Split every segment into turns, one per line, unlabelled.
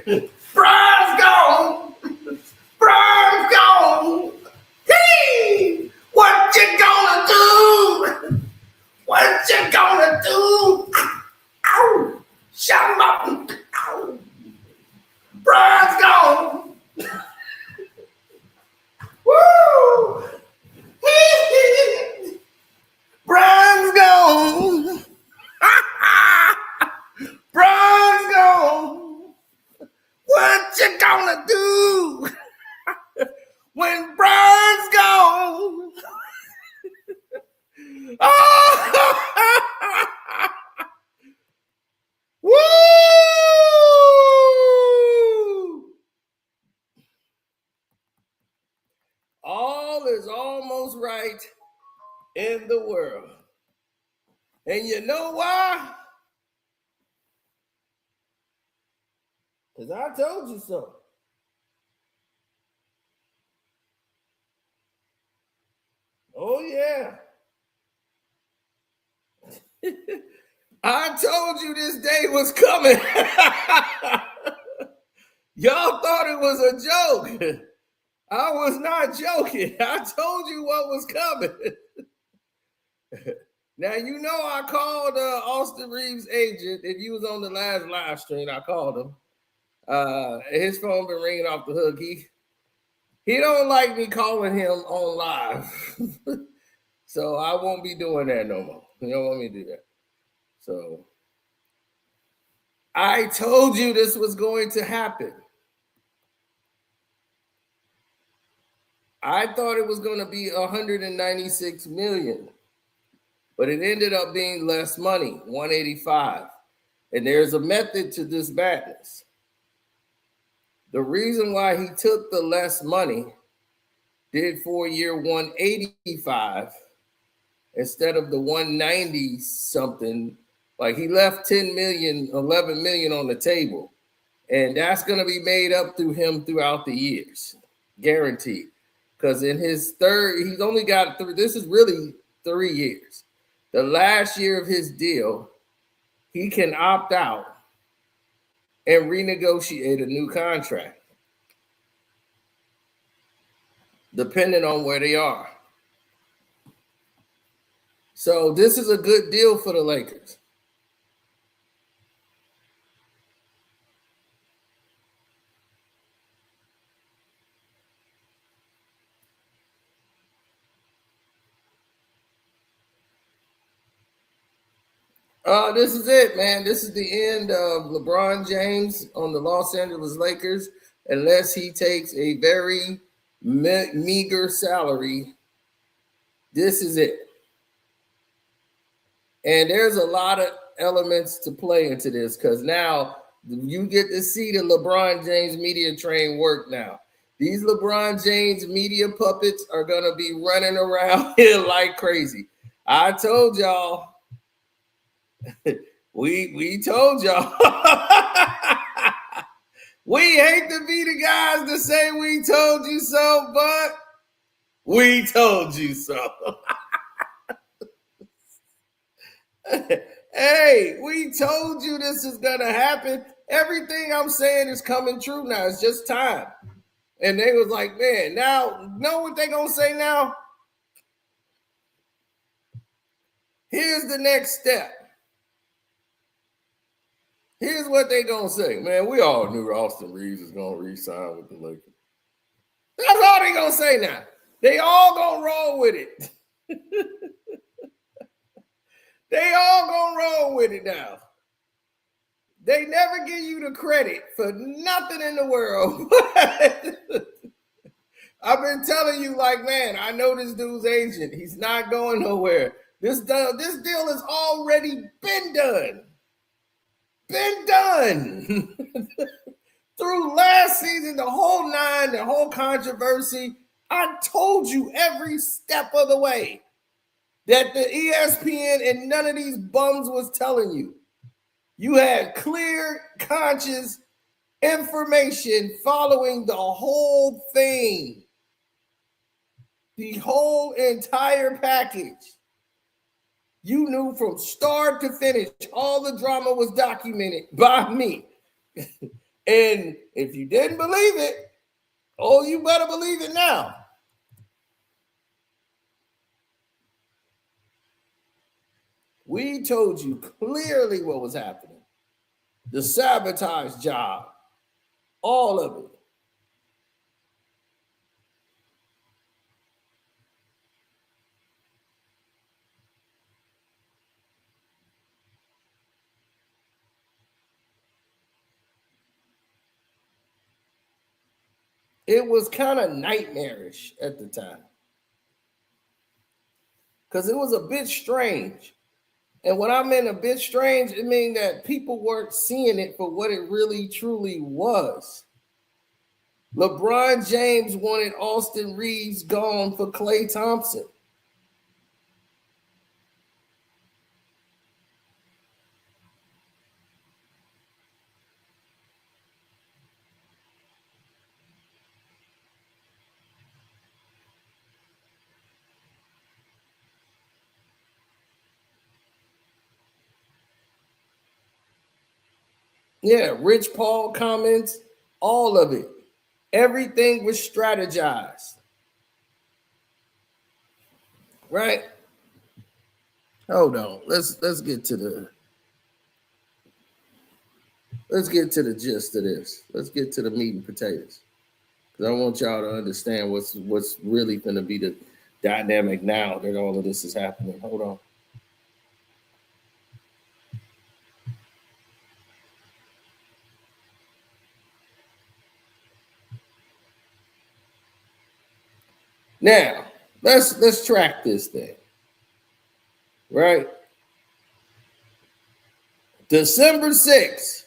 Brian's gone. Brian's gone. Hey, what you gonna do? What you gonna do? Ow! Shut him up. Ow! Brian's gone. Woo! Brian's gone. Brian's gone. What you gonna do when Brian's gone? Oh! Woo! All is almost right in the world. And you know why? Because I told you so. Oh, yeah. I told you this day was coming. Y'all thought it was a joke. I was not joking. I told you what was coming. Now, you know I called Austin Reeves' agent. If you was on the last live stream, I called him. His phone been ringing off the hook. He don't like me calling him on live. So I won't be doing that no more. You don't want me to do that. So I told you this was going to happen. I thought it was going to be 196 million, but it ended up being less money, 185. And there's a method to this madness. The reason why he took the less money, did for year 185 instead of the 190 something, like he left 10 million, 11 million on the table. And that's going to be made up through him throughout the years, guaranteed. Because in his third, he's only got three. This is really 3 years. The last year of his deal, he can opt out and renegotiate a new contract, depending on where they are. So this is a good deal for the Lakers. This is it, man. This is the end of LeBron James on the Los Angeles Lakers, unless he takes a very meager salary. This is it. And there's a lot of elements to play into this, because now you get to see the LeBron James media train work now. These LeBron James media puppets are going to be running around here like crazy. I told y'all. We told y'all. We hate to be the guys to say we told you so, but we told you so. Hey, we told you this is gonna happen. Everything I'm saying is coming true now. It's just time. And they was like, man, now know what they gonna say now? Here's the next step. Here's what they gonna say. Man, we all knew Austin Reeves is gonna re-sign with the Lakers. That's all they gonna say now. They all gonna roll with it. They all gonna roll with it now. They never give you the credit for nothing in the world. I've been telling you, like, man, I know this dude's agent. He's not going nowhere. This deal has already been done. Been done. Through last season, the whole nine, the whole controversy, I told you every step of the way that the ESPN and none of these bums was telling you. You had clear, conscious information following the whole thing. The whole entire package. You knew from start to finish, all the drama was documented by me. And if you didn't believe it, oh, you better believe it now. We told you clearly what was happening. The sabotage job, all of it. It was kind of nightmarish at the time because it was a bit strange. And when I mean a bit strange, it means that people weren't seeing it for what it really truly was. LeBron James wanted Austin Reeves gone for Klay Thompson. Yeah, Rich Paul comments, all of it. Everything was strategized. Right? Hold on. Let's get to the gist of this. Let's get to the meat and potatoes. Because I want y'all to understand what's really going to be the dynamic now that all of this is happening. Hold on. Now, let's track this thing. Right? December 6th.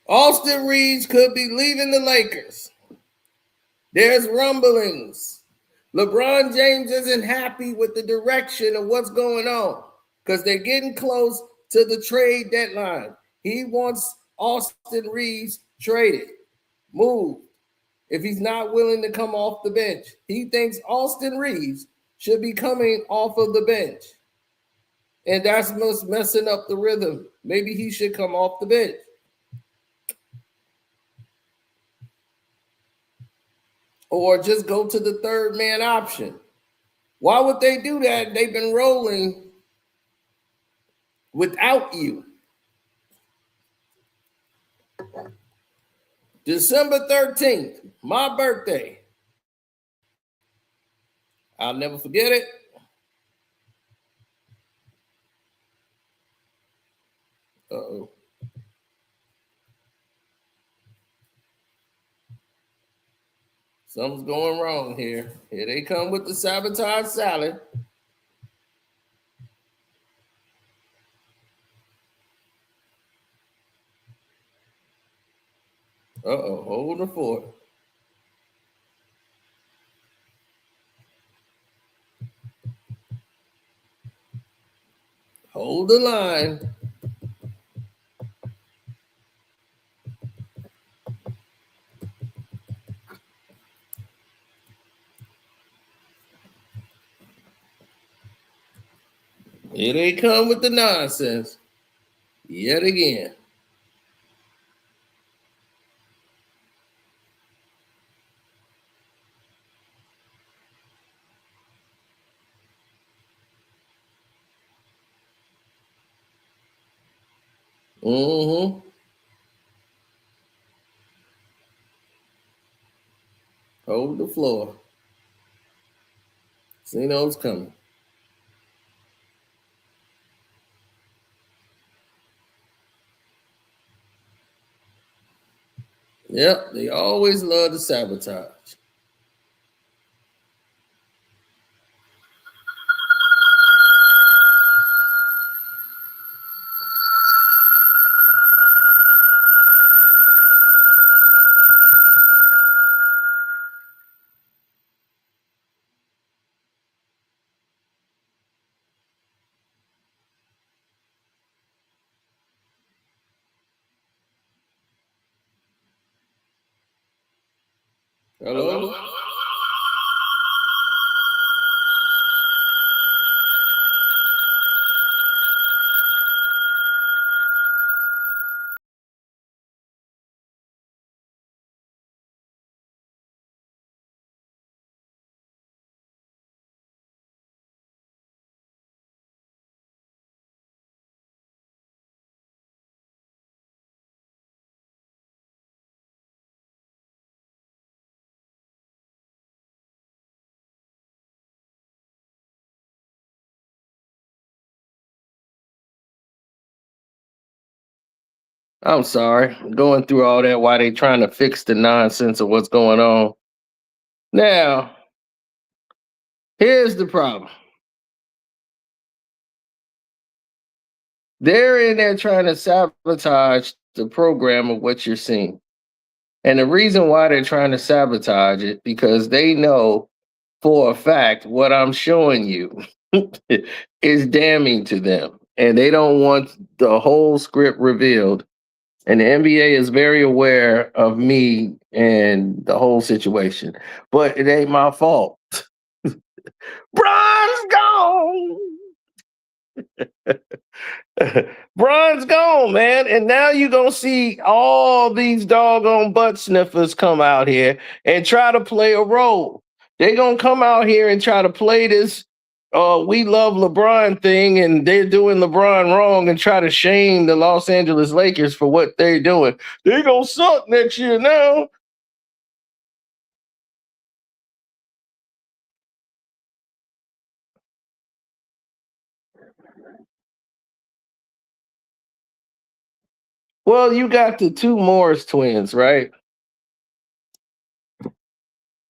Austin Reeves could be leaving the Lakers. There's rumblings. LeBron James isn't happy with the direction of what's going on because they're getting close to the trade deadline. He wants Austin Reeves traded, moved, if he's not willing to come off the bench. He thinks Austin Reeves should be coming off of the bench. And that's what's messing up the rhythm. Maybe he should come off the bench. Or just go to the third man option. Why would they do that? They've been rolling without you. December 13th, my birthday. I'll never forget it. Uh-oh. Something's going wrong here. Here they come with the sabotage salad. Uh-oh, hold the fort. Hold the line. Here they come with the nonsense. Yet again. Mm-hmm. Hold the floor. See those coming. Yep, they always love to sabotage. Hello? I'm sorry. Going through all that while they trying to fix the nonsense of what's going on. Now, here's the problem. They're in there trying to sabotage the program of what you're seeing. And the reason why they're trying to sabotage it, because they know for a fact what I'm showing you is damning to them. And they don't want the whole script revealed. And the NBA is very aware of me and the whole situation. But it ain't my fault. Bron's gone. Bron's gone, man. And now you're going to see all these doggone butt sniffers come out here and try to play a role. They're going to come out here and try to play this we love LeBron thing, and they're doing LeBron wrong and try to shame the Los Angeles Lakers for what they're doing. They're going to suck next year now. Well, you got the two Morris twins, right?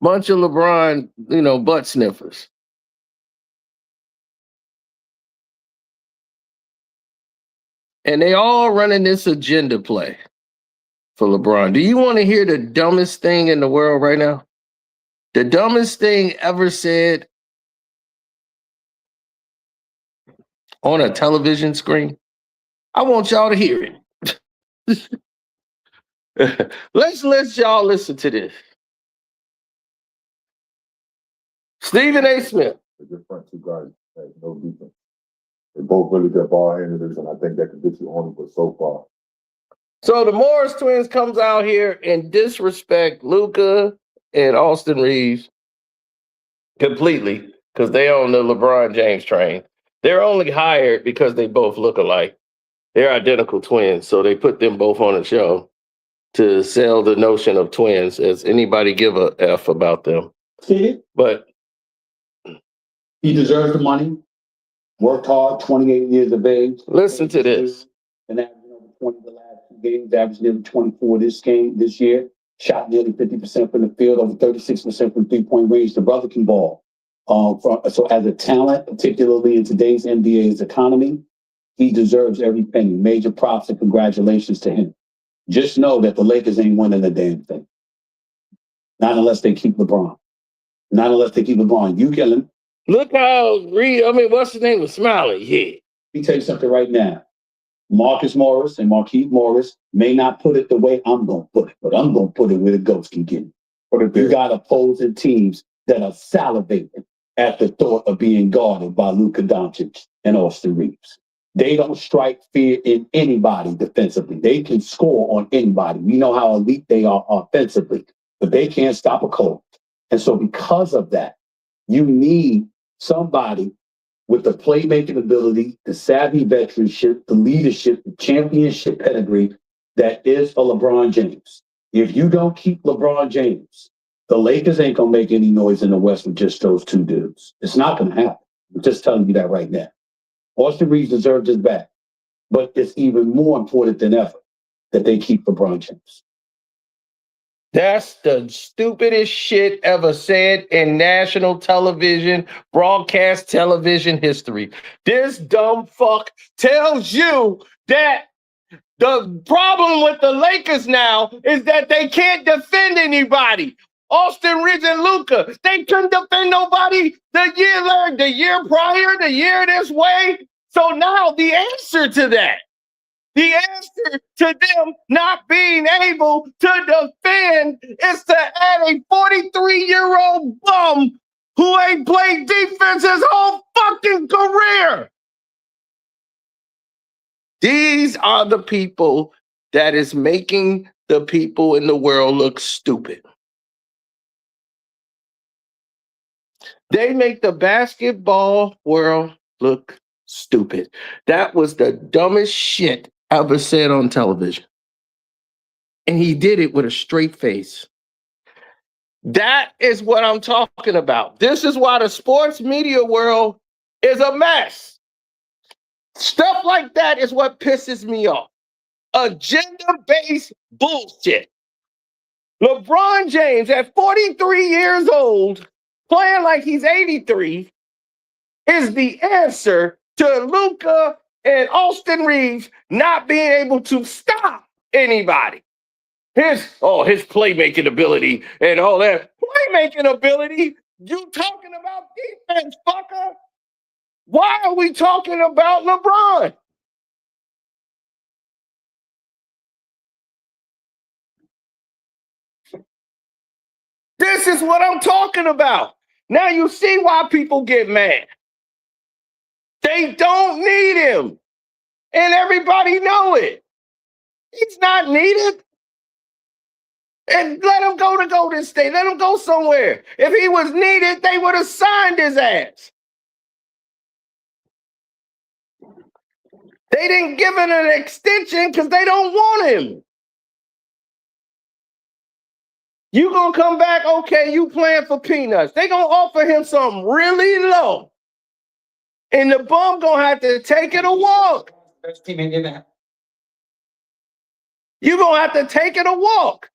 Bunch of LeBron, butt sniffers. And they all running this agenda play for LeBron. Do you want to hear the dumbest thing in the world right now? The dumbest thing ever said on a television screen? I want y'all to hear it. Let's let y'all listen to this. Stephen A. Smith.
The different two guys have no defense. They're both really good ball handlers, and I think that could get you only but so far.
So the Morris twins comes out here and disrespect Luka and Austin Reeves completely because they own the LeBron James train. They're only hired because they both look alike. They're identical twins, so they put them both on a show to sell the notion of twins. As anybody give a F about them?
See,
but
he deserves the money. Worked hard, 28 years of age.
Listen to this.
And averaging over 20 the last two games, averaging nearly 24 this year. Shot nearly 50% from the field, over 36% from three-point range. The brother can ball. So as a talent, particularly in today's NBA's economy, he deserves every penny. Major props and congratulations to him. Just know that the Lakers ain't winning a damn thing. Not unless they keep LeBron. Not unless they keep LeBron. You kill him.
Look how what's his name was smiling. Yeah.
Let me tell you something right now. Marcus Morris and Marquise Morris may not put it the way I'm going to put it, but I'm going to put it where the ghost can get it. You got opposing teams that are salivating at the thought of being guarded by Luka Doncic and Austin Reeves. They don't strike fear in anybody defensively. They can score on anybody. We know how elite they are offensively, but they can't stop a cold. And so because of that, you need somebody with the playmaking ability, the savvy veteranship, the leadership, the championship pedigree that is a LeBron James. If you don't keep LeBron James, the Lakers ain't going to make any noise in the West with just those two dudes. It's not going to happen. I'm just telling you that right now. Austin Reeves deserves his back, but it's even more important than ever that they keep LeBron James.
That's the stupidest shit ever said in national television, broadcast television history. This dumb fuck tells you that the problem with the Lakers now is that they can't defend anybody. Austin Reeves and Luka, they couldn't defend nobody the year prior, the year this way. So now the answer to that, the answer to them not being able to defend is to add a 43-year-old bum who ain't played defense his whole fucking career. These are the people that is making the people in the world look stupid. They make the basketball world look stupid. That was the dumbest shit ever said on television. And he did it with a straight face. That is what I'm talking about. This is why the sports media world is a mess. Stuff like that is what pisses me off. agenda-based bullshit. LeBron James at 43 years old, playing like he's 83, is the answer to Luka and Austin Reeves not being able to stop anybody. His playmaking ability and all that. Playmaking ability? You talking about defense, fucker? Why are we talking about LeBron? This is what I'm talking about. Now you see why people get mad. They don't need him. And everybody know it. He's not needed. And let him go to Golden State. Let him go somewhere. If he was needed, they would have signed his ass. They didn't give him an extension because they don't want him. You gonna come back, okay, you playing for peanuts. They gonna offer him something really low. And the bum gonna have to take it or walk. You gonna have to take it or walk.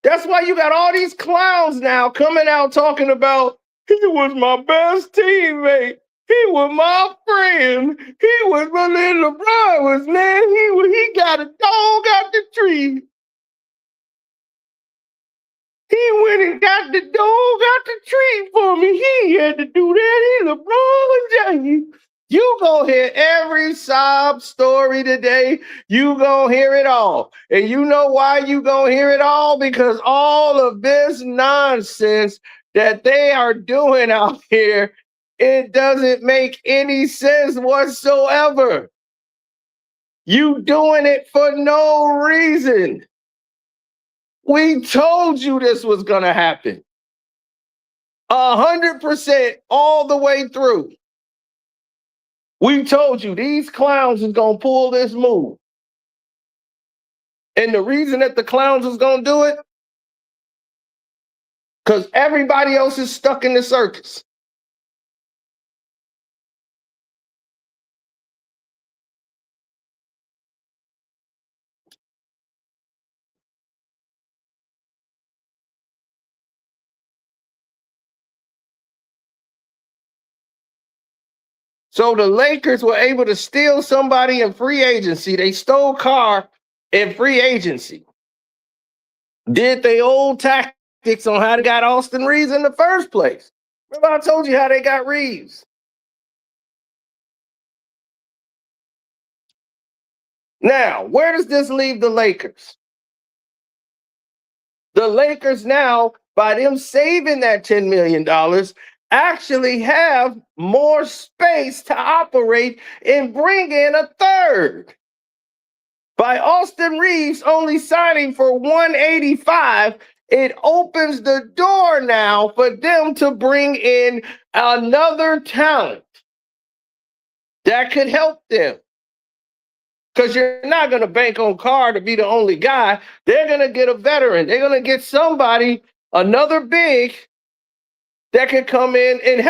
That's why you got all these clowns now coming out talking about, he was my best teammate. He was my friend. He was my little LeBron was, man. He got a dog out the tree. He went and got the dog out the tree for me. He had to do that. He LeBron James. You gonna hear every sob story today. You gonna hear it all. And you know why you gonna hear it all? Because all of this nonsense that they are doing out here, it doesn't make any sense whatsoever. You doing it for no reason. We told you this was gonna happen. 100% all the way through. We told you these clowns is gonna pull this move. And the reason that the clowns is gonna do it, because everybody else is stuck in the circus. So the Lakers were able to steal somebody in free agency. They stole Carr in free agency. Did they old tactics on how they got Austin Reeves in the first place. Remember I told you how they got Reeves. Now, where does this leave the Lakers? The Lakers now, by them saving that $10 million, actually have more space to operate and bring in a third. By Austin Reeves only signing for 185, it opens the door now for them to bring in another talent that could help them. Because you're not going to bank on Carr to be the only guy. They're going to get a veteran. They're going to get somebody, another big, that can come in and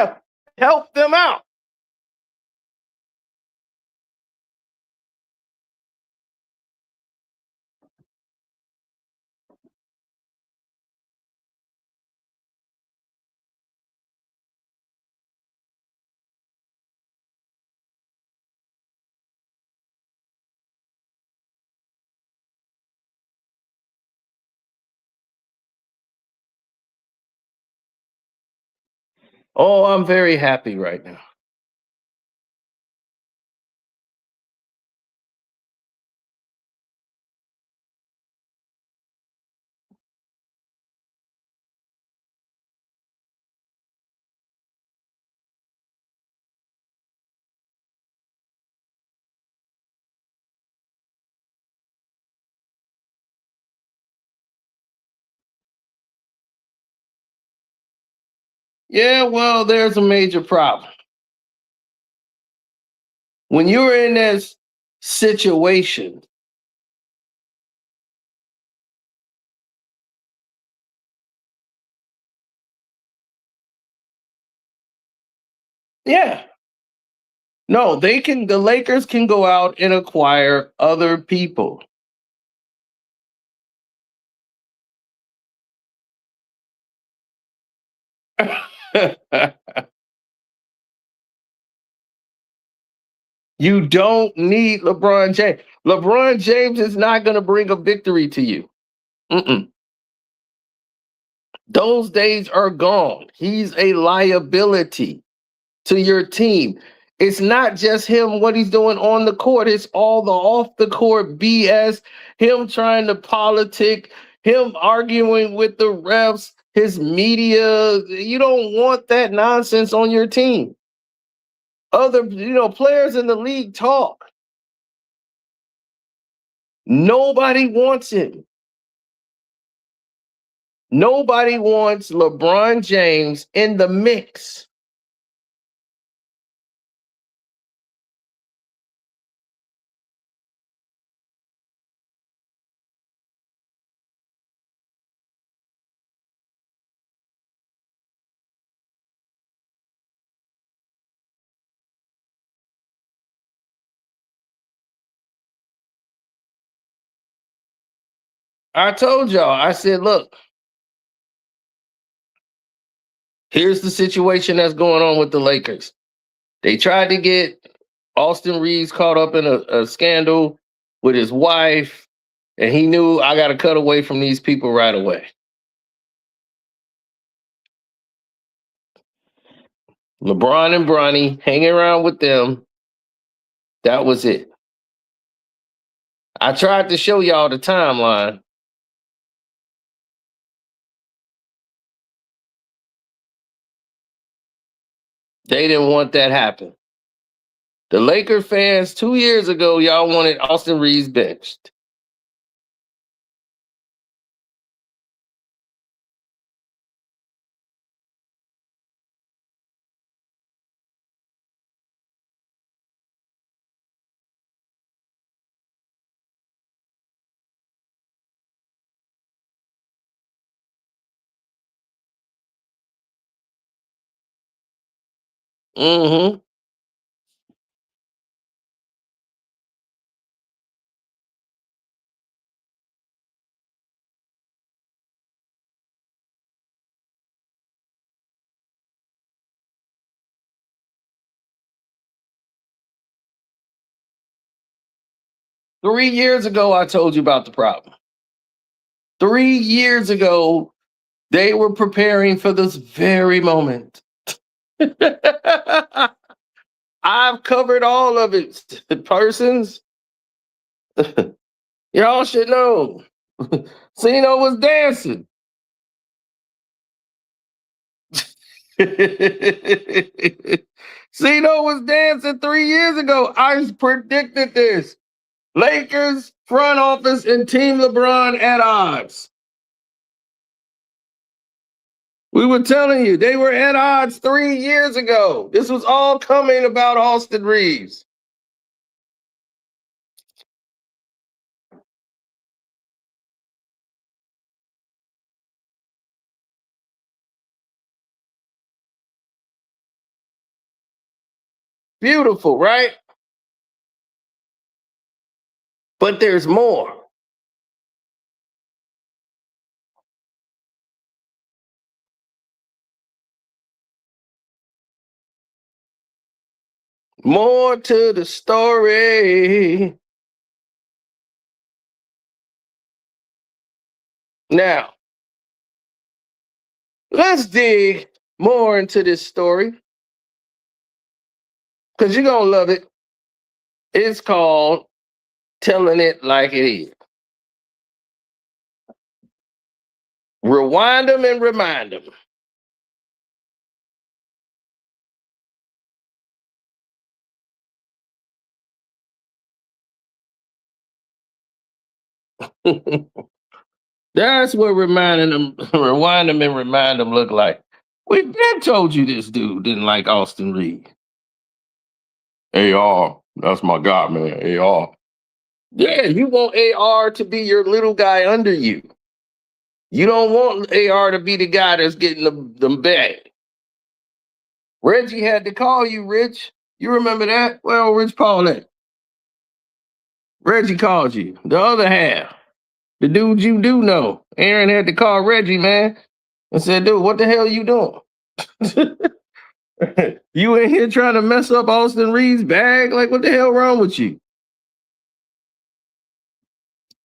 help them out. Oh, I'm very happy right now. Yeah, well, there's a major problem. When you're in this situation, yeah, No, they can. The Lakers can go out and acquire other people. You don't need LeBron James. LeBron James is not going to bring a victory to you. Mm-mm. Those days are gone. He's a liability to your team. It's not just him, what he's doing on the court. It's all the off the court BS, him trying to politic, him arguing with the refs, his media. You don't want that nonsense on your team. Other, players in the league talk. Nobody wants him. Nobody wants LeBron James in the mix. I told y'all, I said, look, here's the situation that's going on with the Lakers. They tried to get Austin Reeves caught up in a scandal with his wife, and he knew I got to cut away from these people right away. LeBron and Bronny hanging around with them. That was it. I tried to show y'all the timeline. They didn't want that happen. The Laker fans 2 years ago, y'all wanted Austin Reeves benched. Mm-hmm. Three years ago, I told you about the problem. 3 years ago, they were preparing for this very moment. I've covered all of it, persons. Y'all should know. Cino was dancing. Cino was dancing 3 years ago. I predicted this. Lakers, front office, and Team LeBron at odds. We were telling you, they were at odds 3 years ago. This was all coming about Austin Reeves. Beautiful, right? But there's more. More to the story. Now, let's dig more into this story because you're going to love it. It's called Telling It Like It Is. Rewind them and remind them. That's what reminding them, rewind them and remind them look like. We been told you this dude didn't like Austin Reeves. AR, that's my guy, man. AR. Yeah, you want AR to be your little guy under you. You don't want AR to be the guy that's getting the bag. Reggie had to call you, Rich. You remember that? Well, Rich Paul at? Reggie called you. The other half. The dude you do know. Aaron had to call Reggie, man, and said, dude, what the hell are you doing? You in here trying to mess up Austin Reeves' bag? Like, what the hell wrong with you?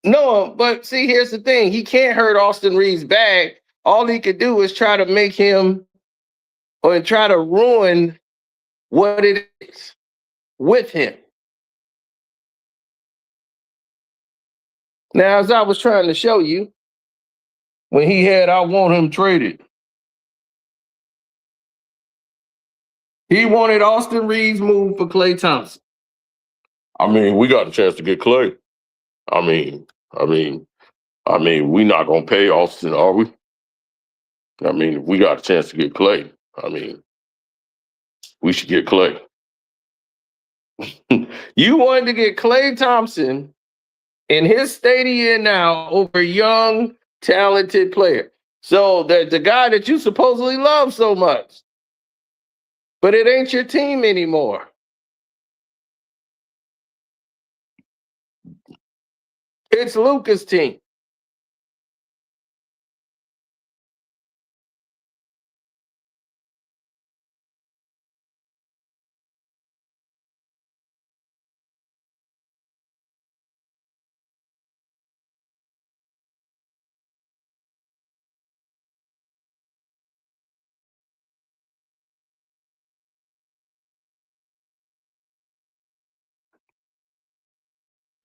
No, but see, here's the thing. He can't hurt Austin Reeves' bag. All he could do is try to make him or try to ruin what it is with him. Now, as I was trying to show you, when he had I want him traded, he wanted Austin Reeves moved for Klay Thompson. I mean, we got a chance to get Klay. I mean, we're not gonna pay Austin, are we? I mean, if we got a chance to get Klay, I mean, we should get Klay. You wanted to get Klay Thompson in his stadium now over a young, talented player. So the guy that you supposedly love so much, but it ain't your team anymore. It's Luka's team.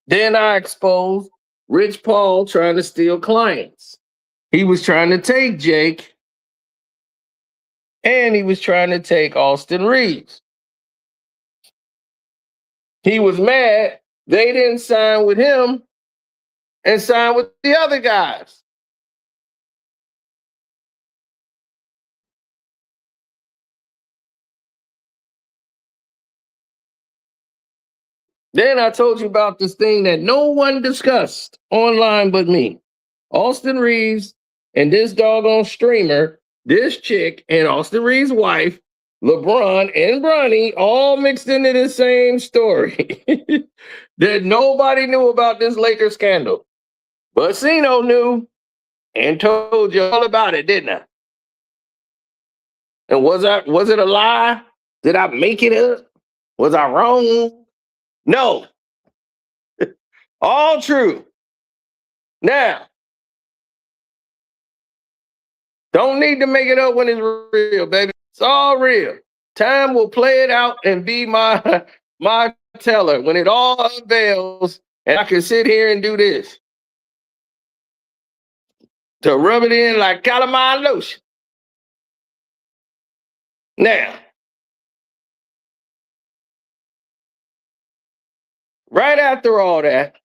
Then I exposed Rich Paul trying to steal clients. He was trying to take Jake, and he was trying to take Austin Reeves. He was mad they didn't sign with him and sign with the other guys. Then I told you about this thing that no one discussed online but me. Austin Reeves and this doggone streamer, this chick and Austin Reeves' wife, LeBron and Bronny, all mixed into the same story. That nobody knew about this Lakers scandal. But Sino knew and told you all about it, didn't I? And was it a lie? Did I make it up? Was I wrong? No. All true. Now, don't need to make it up when it's real, baby. It's all real. Time will play it out and be my teller when it all unveils and I can sit here and do this. To rub it in like calamine lotion. Now, right after all that,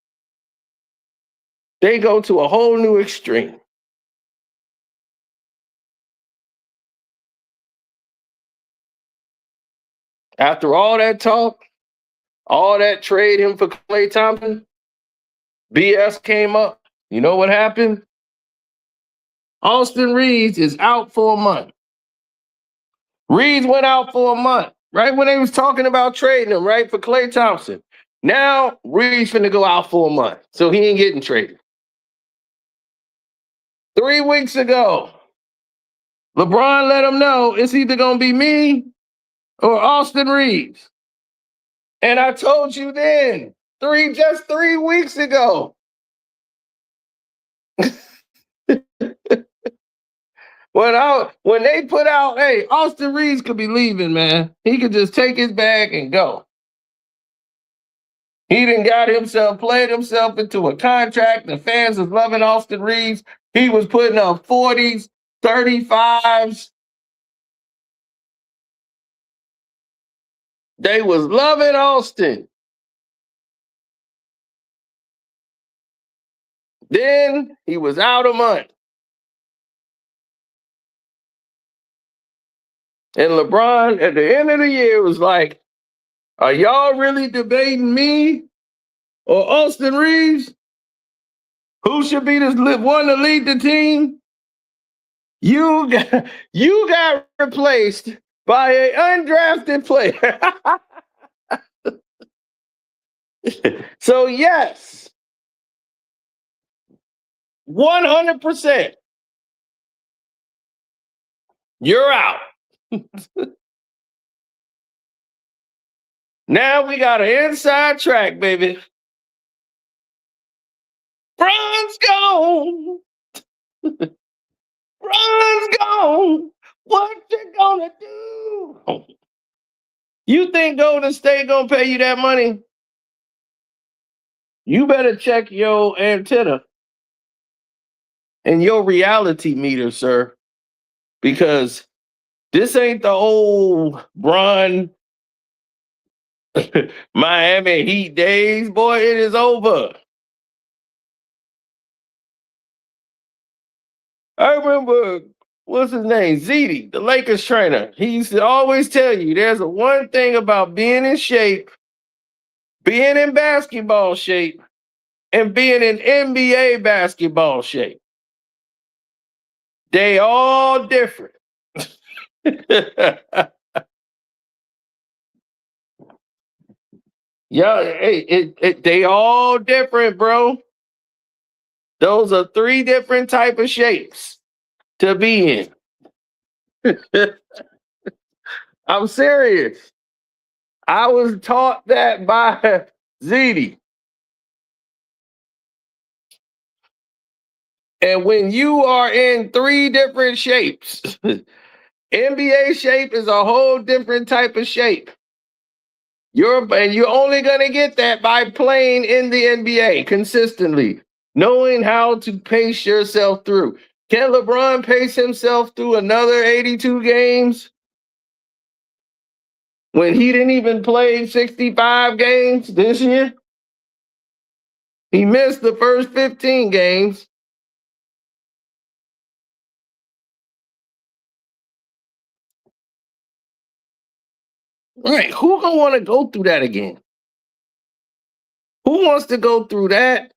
they go to a whole new extreme. After all that talk, all that trade him for Klay Thompson, BS came up. You know what happened? Austin Reeves is out for a month. Reeves went out for a month, right when they was talking about trading him, right, for Klay Thompson. Now, Reeves finna go out for a month, so he ain't getting traded. 3 weeks ago, LeBron let him know it's either gonna be me or Austin Reeves. And I told you then, just 3 weeks ago. When they put out, hey, Austin Reeves could be leaving, man. He could just take his bag and go. He done played himself into a contract. The fans was loving Austin Reeves. He was putting up 40s, 35s. They was loving Austin. Then he was out a month. And LeBron, at the end of the year, was like, are y'all really debating me or Austin Reeves? Who should be this one to lead the team? You got replaced by an undrafted player. So yes, 100%, you're out. Now we got an inside track, baby. Bron's gone. Bron's gone. What you gonna do? You think Golden State gonna pay you that money? You better check your antenna and your reality meter, sir, because this ain't the old Bron Miami Heat days, boy. It is over. I remember, what's his name? Ziti, the Lakers trainer. He used to always tell you there's a one thing about being in shape, being in basketball shape, and being in NBA basketball shape. They all different. Yeah, they all different, bro. Those are three different type of shapes to be in. I'm serious. I was taught that by Ziti. And when you are in three different shapes, NBA shape is a whole different type of shape. You're only gonna get that by playing in the NBA consistently, knowing how to pace yourself through. Can LeBron pace himself through another 82 games when he didn't even play 65 games this year? He missed the first 15 games. Right. Who gonna want to go through that again? Who wants to go through that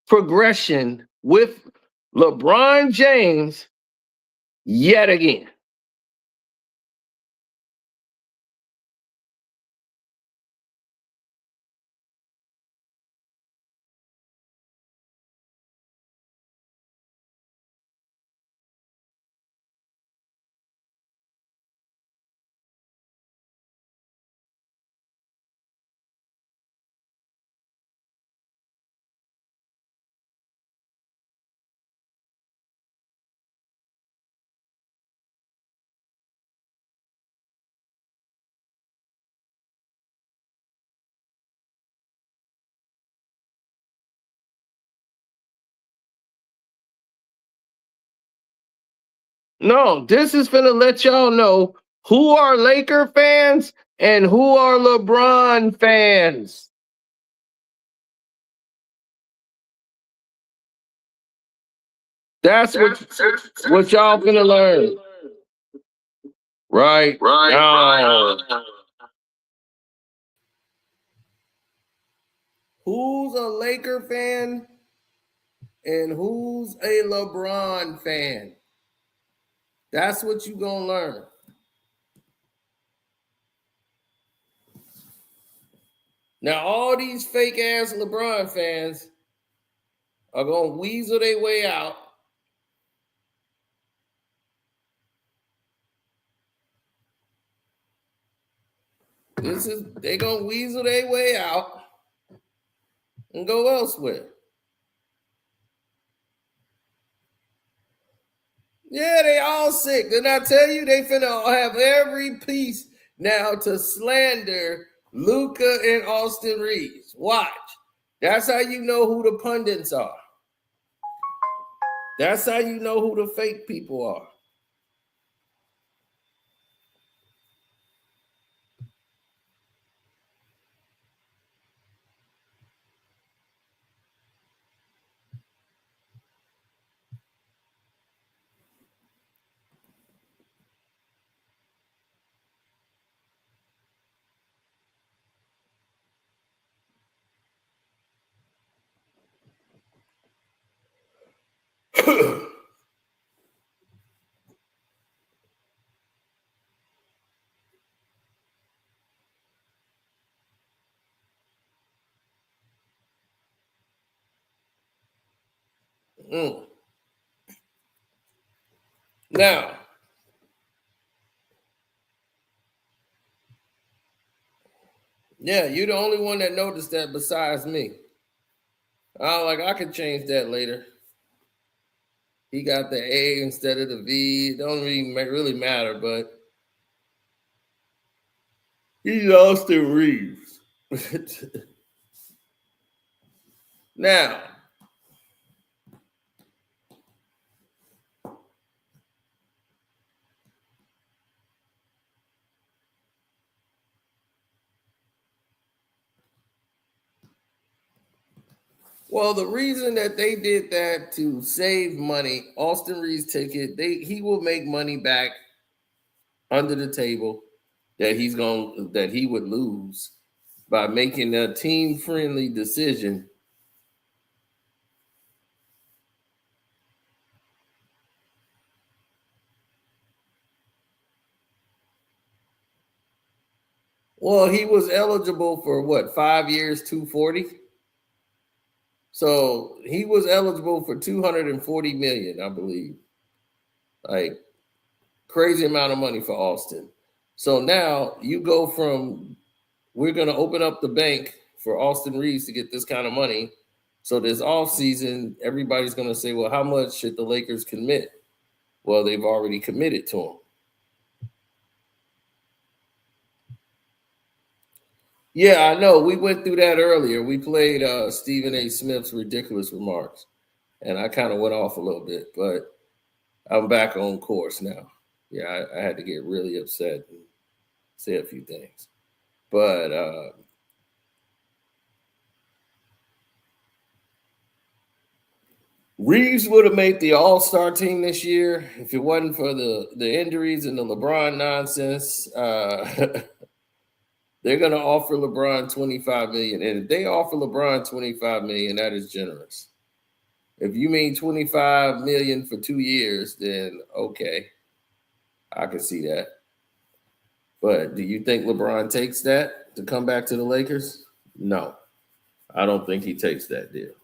progression with LeBron James yet again? No, this is finna let y'all know who are Laker fans and who are LeBron fans. That's what y'all finna learn. Right. Now. Who's a Laker fan and who's a LeBron fan? That's what you gonna learn. Now, all these fake ass LeBron fans are gonna weasel their way out. They gonna weasel their way out and go elsewhere. Yeah, they all sick. Didn't I tell you they finna have every piece now to slander Luca and Austin Reeves? Watch. That's how you know who the pundits are. That's how you know who the fake people are. Now, yeah, you're the only one that noticed that besides me. I could change that later. He got the A instead of the V. It don't really matter, but he's Austin Reeves. Now, well, the reason that they did that to save money, Austin Reeves ticket, he will make money back under the table that he would lose by making a team friendly decision. Well, he was eligible for what, 5 years, 240. So he was eligible for 240 million, I believe. Like, crazy amount of money for Austin. So now you go from, we're going to open up the bank for Austin Reeves to get this kind of money. So this offseason, everybody's going to say, well, how much should the Lakers commit? Well, they've already committed to him. Yeah, I know. We went through that earlier. We played Stephen A. Smith's ridiculous remarks, and I kind of went off a little bit, but I'm back on course now. Yeah, I had to get really upset and say a few things. But Reeves would have made the All-Star team this year if it wasn't for the injuries and the LeBron nonsense. They're going to offer LeBron 25 million, and if they offer LeBron 25 million, that is generous. If you mean 25 million for 2 years, then okay, I can see that. But do you think LeBron takes that to come back to the Lakers? No, I don't think he takes that deal.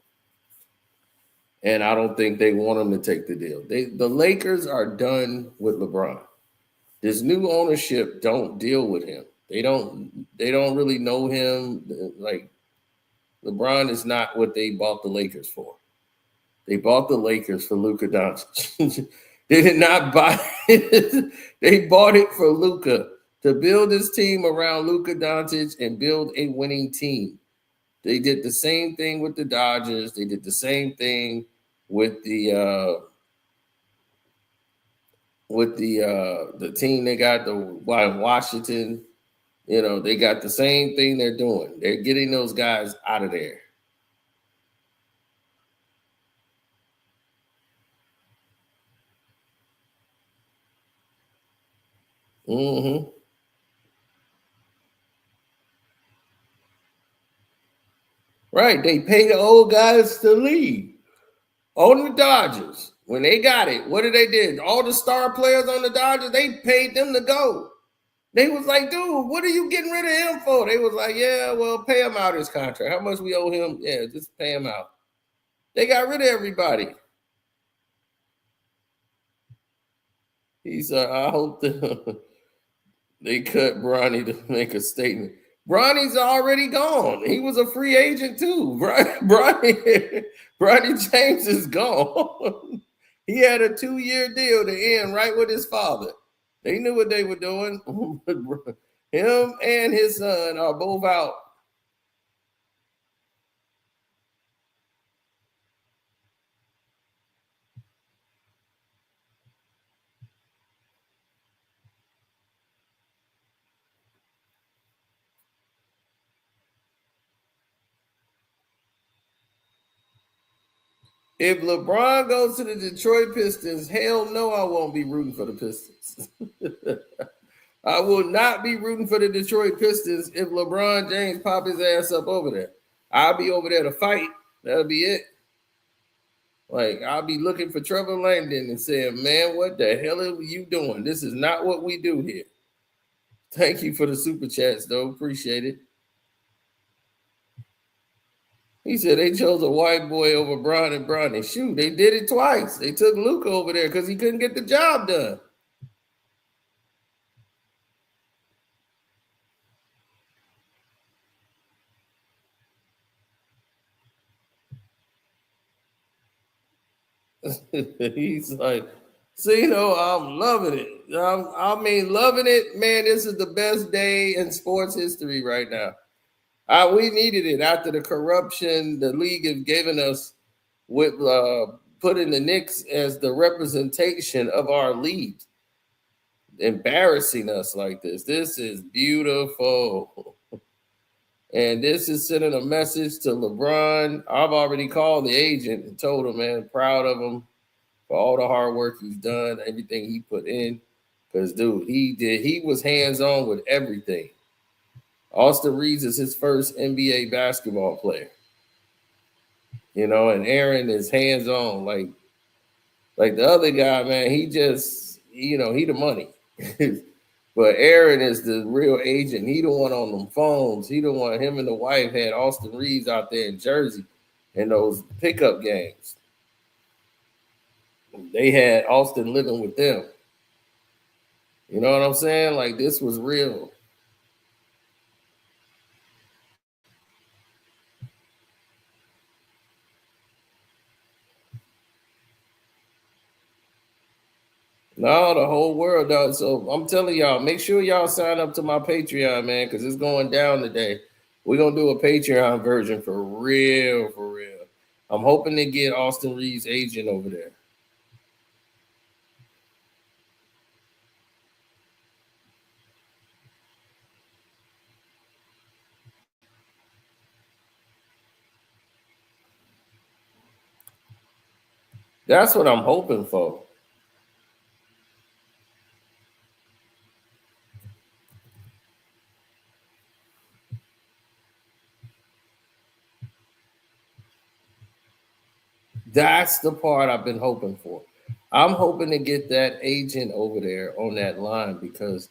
And I don't think they want him to take the deal. The Lakers are done with LeBron. This new ownership don't deal with him. They don't really know him. Like, LeBron is not what they bought the Lakers for. They bought the Lakers for Luka Doncic. They did not buy it. They bought it for Luka to build his team around Luka Doncic and build a winning team. They did the same thing with the Dodgers. They did the same thing with the team they got the Washington. You know, they got the same thing they're doing. They're getting those guys out of there. Mm-hmm. Right. They pay the old guys to leave. On the Dodgers, when they got it, what did they do? All the star players on the Dodgers, they paid them to go. They was like, dude, what are you getting rid of him for? They was like, yeah, well, pay him out his contract. How much we owe him? Yeah, just pay him out. They got rid of everybody. He said, I hope they cut Bronny to make a statement. Bronny's already gone. He was a free agent too. Bronny James is gone. He had a 2-year deal to end right with his father. They knew what they were doing. Him and his son are both out. If LeBron goes to the Detroit Pistons, hell no, I won't be rooting for the Pistons. I will not be rooting for the Detroit Pistons if LeBron James pop his ass up over there. I'll be over there to fight. That'll be it. Like, I'll be looking for Trevor Langdon and saying, man, what the hell are you doing? This is not what we do here. Thank you for the super chats, though. Appreciate it. He said they chose a white boy over Bron and Bronny. Shoot, they did it twice. They took Luka over there because he couldn't get the job done. He's like, see, I'm loving it. Loving it, man. This is the best day in sports history right now. We needed it after the corruption the league has given us with putting the Knicks as the representation of our league, embarrassing us like this. This is beautiful. And this is sending a message to LeBron. I've already called the agent and told him, man, proud of him for all the hard work he's done, everything he put in. Because, dude, he was hands-on with everything. Austin Reeves is his first NBA basketball player. And Aaron is hands-on. Like the other guy, man, he just, he the money. But Aaron is the real agent. He the one on them phones. He the one, him and the wife had Austin Reeves out there in Jersey in those pickup games. They had Austin living with them. You know what I'm saying? Like, this was real. No, the whole world does. So I'm telling y'all, make sure y'all sign up to my Patreon, man, because it's going down today. We're going to do a Patreon version for real, for real. I'm hoping to get Austin Reeves' agent over there. That's what I'm hoping for. That's the part I've been hoping for. I'm hoping to get that agent over there on that line because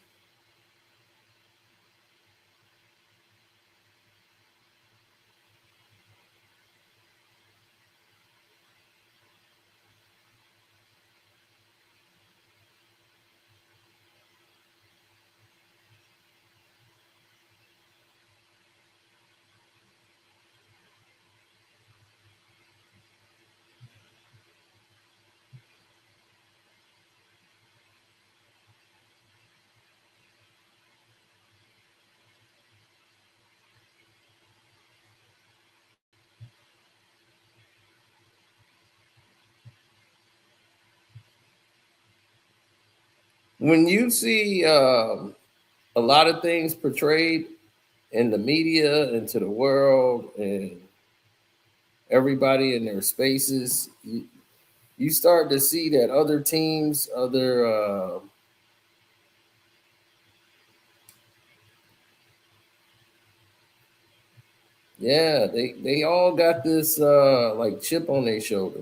when you see a lot of things portrayed in the media and to the world and everybody in their spaces, you start to see that other teams, they all got this like chip on their shoulder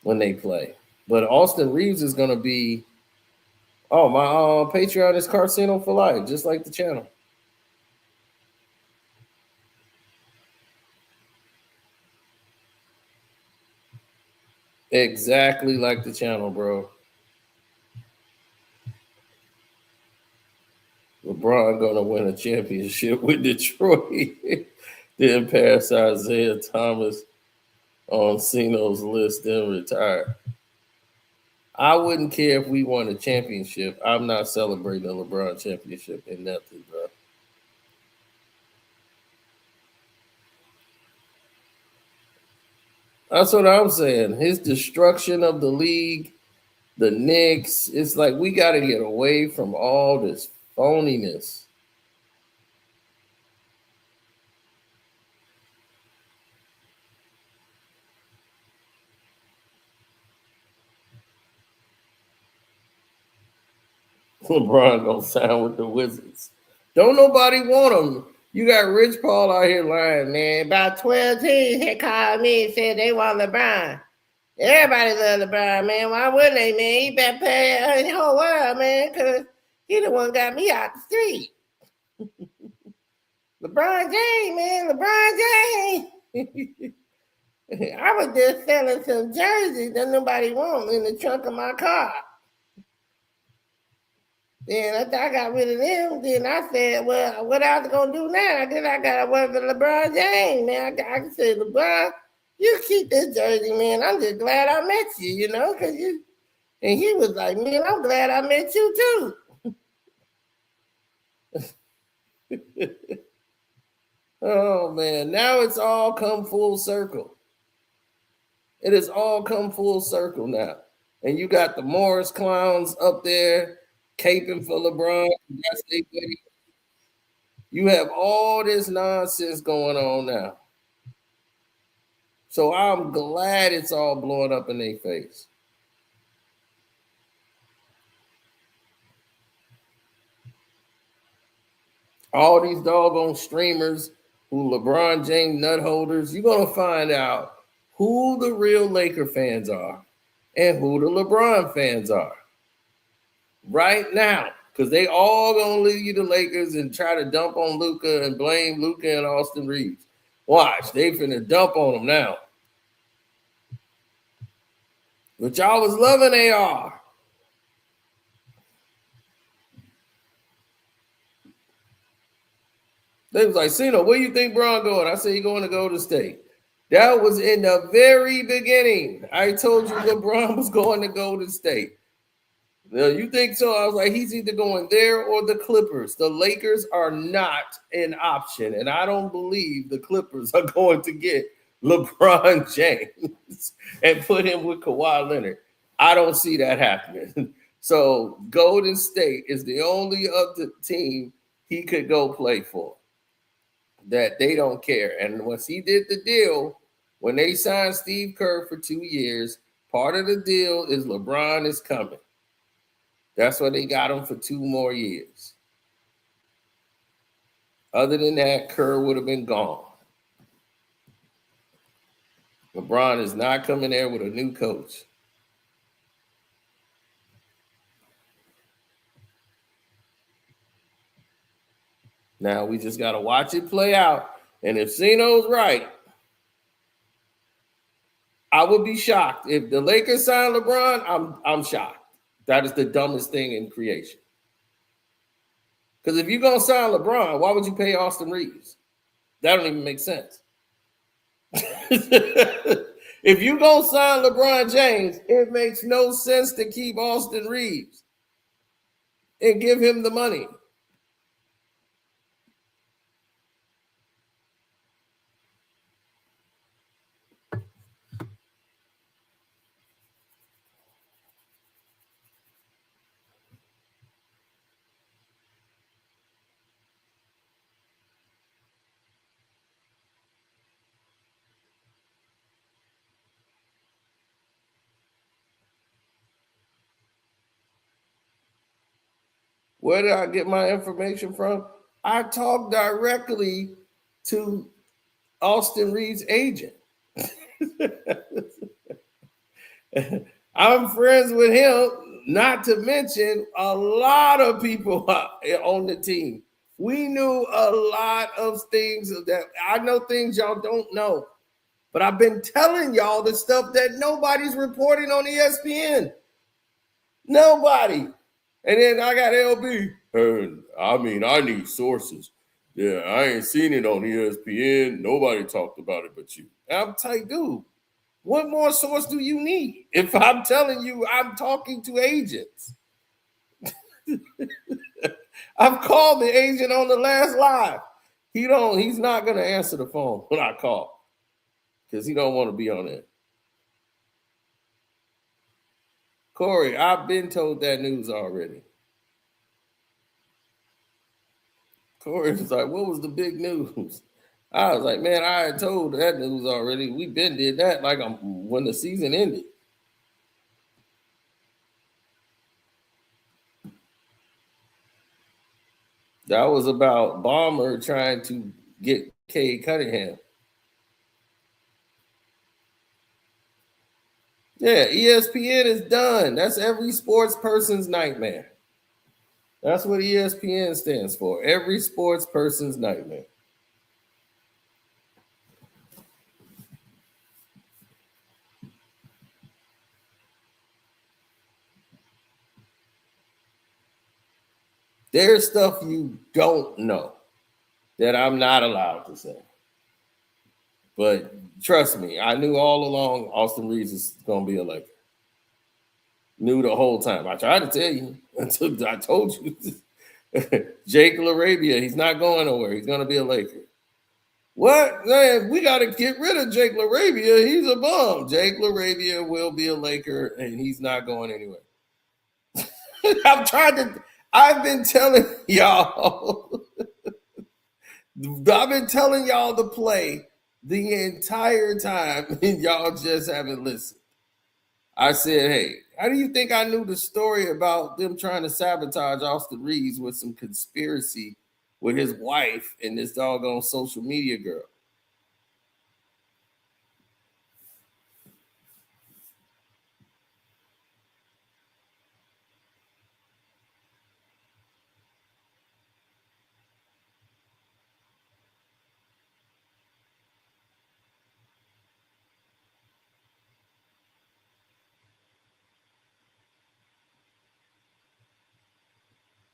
when they play. But Austin Reeves is gonna be, oh, my Patreon is Carcino for life, just like the channel. Exactly like the channel, bro. LeBron gonna win a championship with Detroit. Then pass Isaiah Thomas on Cino's list, then retire. I wouldn't care if we won a championship. I'm not celebrating a LeBron championship in nothing, bro. That's what I'm saying. His destruction of the league, the Knicks, it's like we got to get away from all this phoniness. LeBron gonna sign with the Wizards. Don't nobody want him. You got Rich Paul out here lying, man. About 12 teams had called me and said they want LeBron. Everybody love LeBron, man. Why wouldn't they, man? He better pay the whole world, man, because he the one got me out the street. LeBron James, man. LeBron James. I was just selling some jerseys that nobody wants in the trunk of my car. Then after I got rid of them, then I said, well, what I was going to do now? I got to work with LeBron James, man. I said, LeBron, you keep this jersey, man. I'm just glad I met you, because you. And he was like, man, I'm glad I met you too. Oh, man. Now it's all come full circle. It has all come full circle now. And you got the Morris clowns up there caping for LeBron. That's their buddy. You have all this nonsense going on now. So I'm glad it's all blowing up in their face. All these doggone streamers who LeBron James nut holders, you're going to find out who the real Laker fans are and who the LeBron fans are right now, because they all going to leave you the Lakers and try to dump on Luka and blame Luka and Austin Reeves. Watch, they finna dump on them now. But y'all was loving AR. They was like, Cena, where you think Bron going? I said, he going to Golden State. That was in the very beginning. I told you LeBron was going to Golden State. Now, you think so? I was like, he's either going there or the Clippers. The Lakers are not an option, and I don't believe the Clippers are going to get LeBron James and put him with Kawhi Leonard. I don't see that happening. So Golden State is the only other team he could go play for that they don't care. And once he did the deal, when they signed Steve Kerr for 2 years, part of the deal is LeBron is coming. That's why they got him for 2 more years. Other than that, Kerr would have been gone. LeBron is not coming there with a new coach. Now we just got to watch it play out. And if Zeno's right, I would be shocked. If the Lakers sign LeBron, I'm shocked. That is the dumbest thing in creation. Because if you're going to sign LeBron, why would you pay Austin Reeves? That don't even make sense. If you're going to sign LeBron James, it makes no sense to keep Austin Reeves and give him the money. Where did I get my information from? I talked directly to Austin Reeves' agent. I'm friends with him, not to mention a lot of people on the team. We knew a lot of things that I know things y'all don't know, but I've been telling y'all the stuff that nobody's reporting on ESPN. Nobody. And then I got LB. I need sources. Yeah, I ain't seen it on ESPN. Nobody talked about it but you. And I'm like, dude, what more source do you need? If I'm telling you I'm talking to agents. I've called the agent on the last live. He's not gonna answer the phone when I call because he don't want to be on it. Corey, I've been told that news already. Corey was like, what was the big news? I was like, man, I had told that news already. We been did that like when the season ended. That was about Bomber trying to get Cade Cunningham. Yeah, ESPN is done. That's every sports person's nightmare. That's what ESPN stands for. Every sports person's nightmare. There's stuff you don't know that I'm not allowed to say. But trust me, I knew all along Austin Reeves is going to be a Laker. Knew the whole time. I tried to tell you until I told you. Jake LaRavia, he's not going nowhere. He's going to be a Laker. What? Man, we got to get rid of Jake LaRavia. He's a bum. Jake LaRavia will be a Laker, and he's not going anywhere. I've been telling y'all. I've been telling y'all to play the entire time, and y'all just haven't listened. I said, hey, how do you think I knew the story about them trying to sabotage Austin Reeves with some conspiracy with his wife and this doggone social media girl?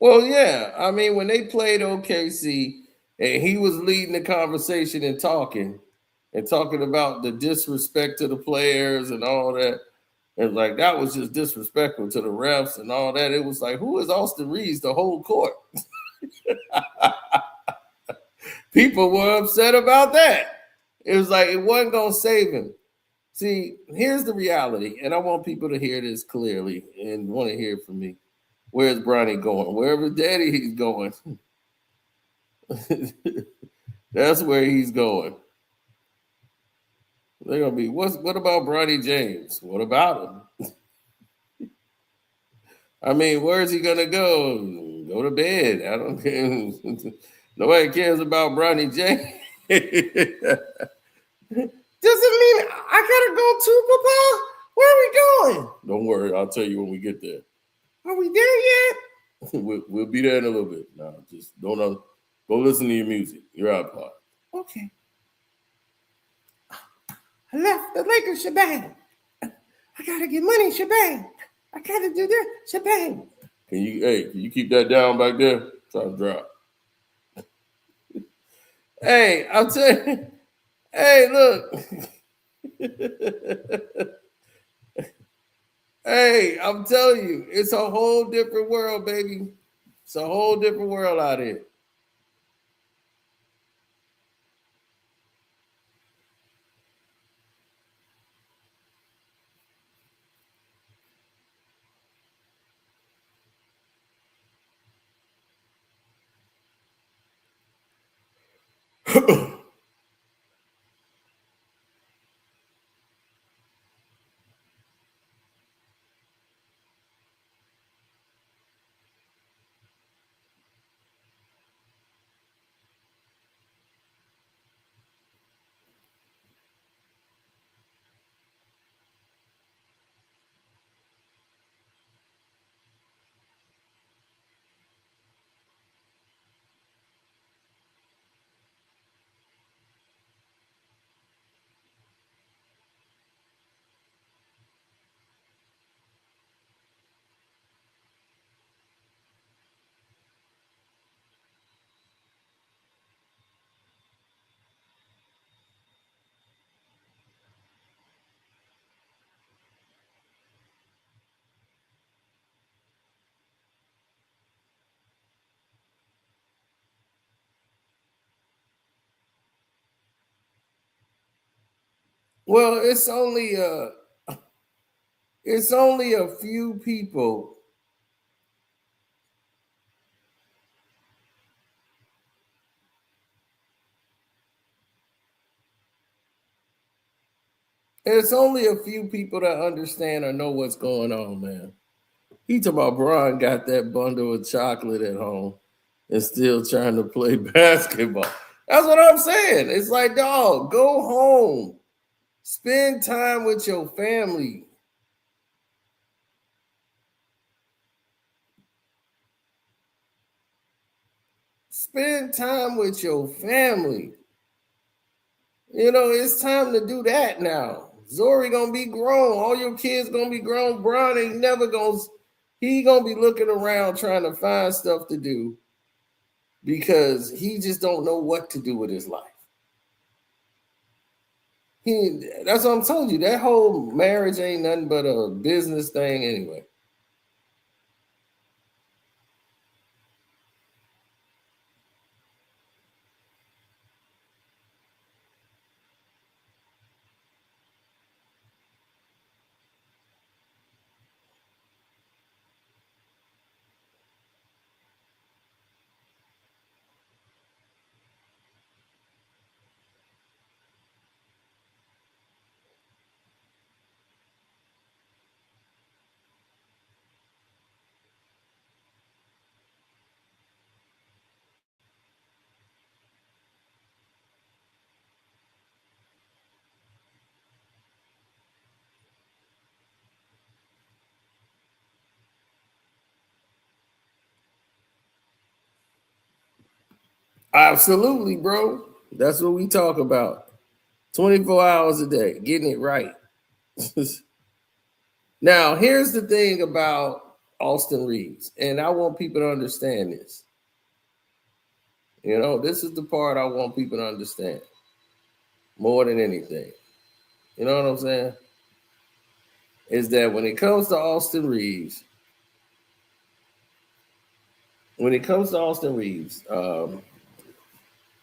Well, yeah. I mean, when they played OKC and he was leading the conversation and talking about the disrespect to the players and all that. And like that was just disrespectful to the refs and all that. It was like, who is Austin Reeves to hold court? People were upset about that. It was like it wasn't gonna save him. See, here's the reality, and I want people to hear this clearly and want to hear from me. Where's Bronny going? Wherever Daddy he's going. That's where he's going. They're gonna be, what about Bronny James? What about him? I mean, where's he gonna go? Go to bed. I don't care. Nobody cares about Bronny James. Doesn't mean I gotta go too, Papa. Where are we going? Don't worry, I'll tell you when we get there. Are we there yet? we'll be there in a little bit. No, just don't go listen to your music. Your iPod. Okay. I left the Lakers shebang. I gotta get money shebang. I gotta do this shebang. Can you keep that down back there? Try to drop. Hey, I'll tell you. Hey, look. Hey, I'm telling you, it's a whole different world, baby. It's a whole different world out here. Well, it's only a few people. It's only a few people that understand or know what's going on, man. He talking about Brian got that bundle of chocolate at home and still trying to play basketball. That's what I'm saying. It's like, dog, go home. Spend time with your family. Spend time with your family. You know, it's time to do that now. Zori gonna be grown. All your kids gonna be grown. Bron ain't never gonna he gonna be looking around trying to find stuff to do because he just don't know what to do with his life. That's what I'm telling you. That whole marriage ain't nothing but a business thing anyway. Absolutely, bro. That's what we talk about. 24 hours a day, getting it right. Now, here's the thing about Austin Reeves, and I want people to understand this. You know, this is the part I want people to understand more than anything. You know what I'm saying? Is that when it comes to Austin Reeves,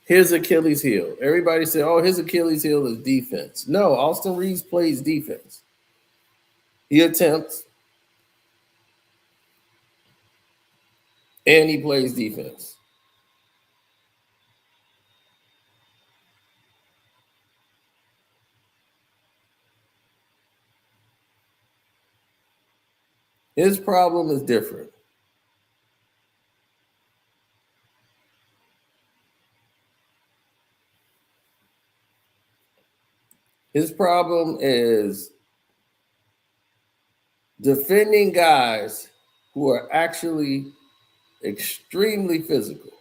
his Achilles heel. Everybody said, oh, his Achilles heel is defense. No, Austin Reeves plays defense. He attempts and he plays defense. His problem is different. His problem is defending guys who are actually extremely physical.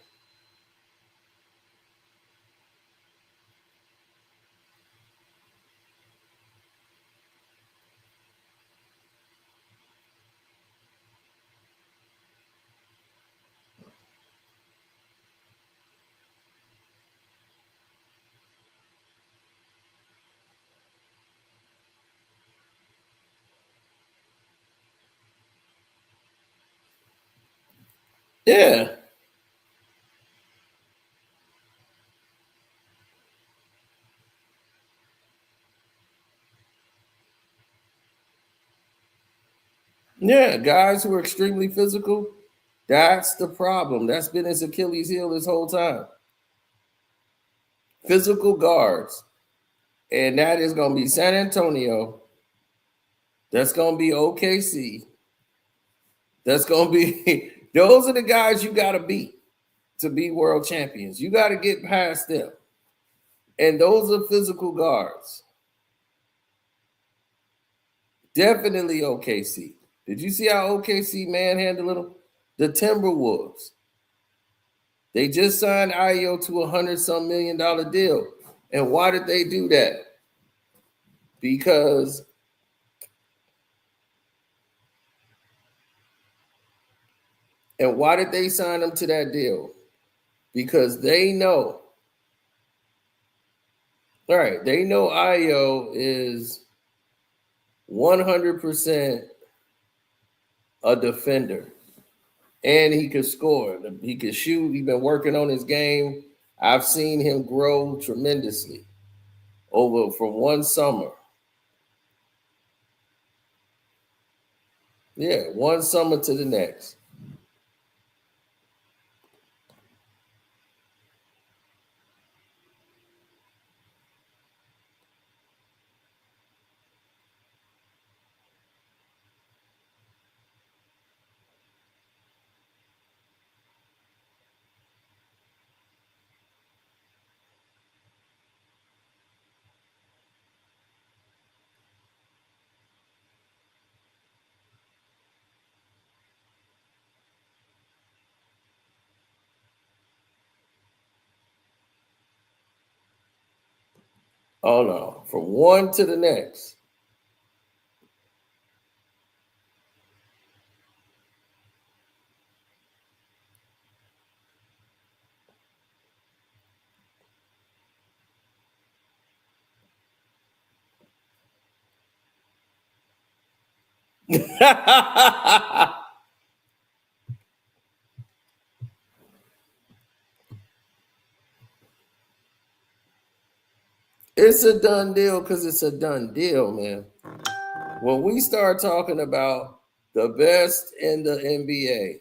Yeah. Yeah, guys who are extremely physical, that's the problem. That's been his Achilles heel this whole time. Physical guards. And that is going to be San Antonio. That's going to be OKC. That's going to be, those are the guys you got to beat to be world champions. You got to get past them. And those are physical guards. Definitely OKC. Did you see how OKC manhandled them? The Timberwolves. They just signed Io to $100-some million deal. And why did they do that? Because and why did they sign him to that deal? Because they know, all right, they know Io is 100% a defender. And he could score. He could shoot. He's been working on his game. I've seen him grow tremendously over from one summer. Yeah, one summer to the next. Oh no, from one to the next. It's a done deal because it's a done deal, man. When we start talking about the best in the NBA,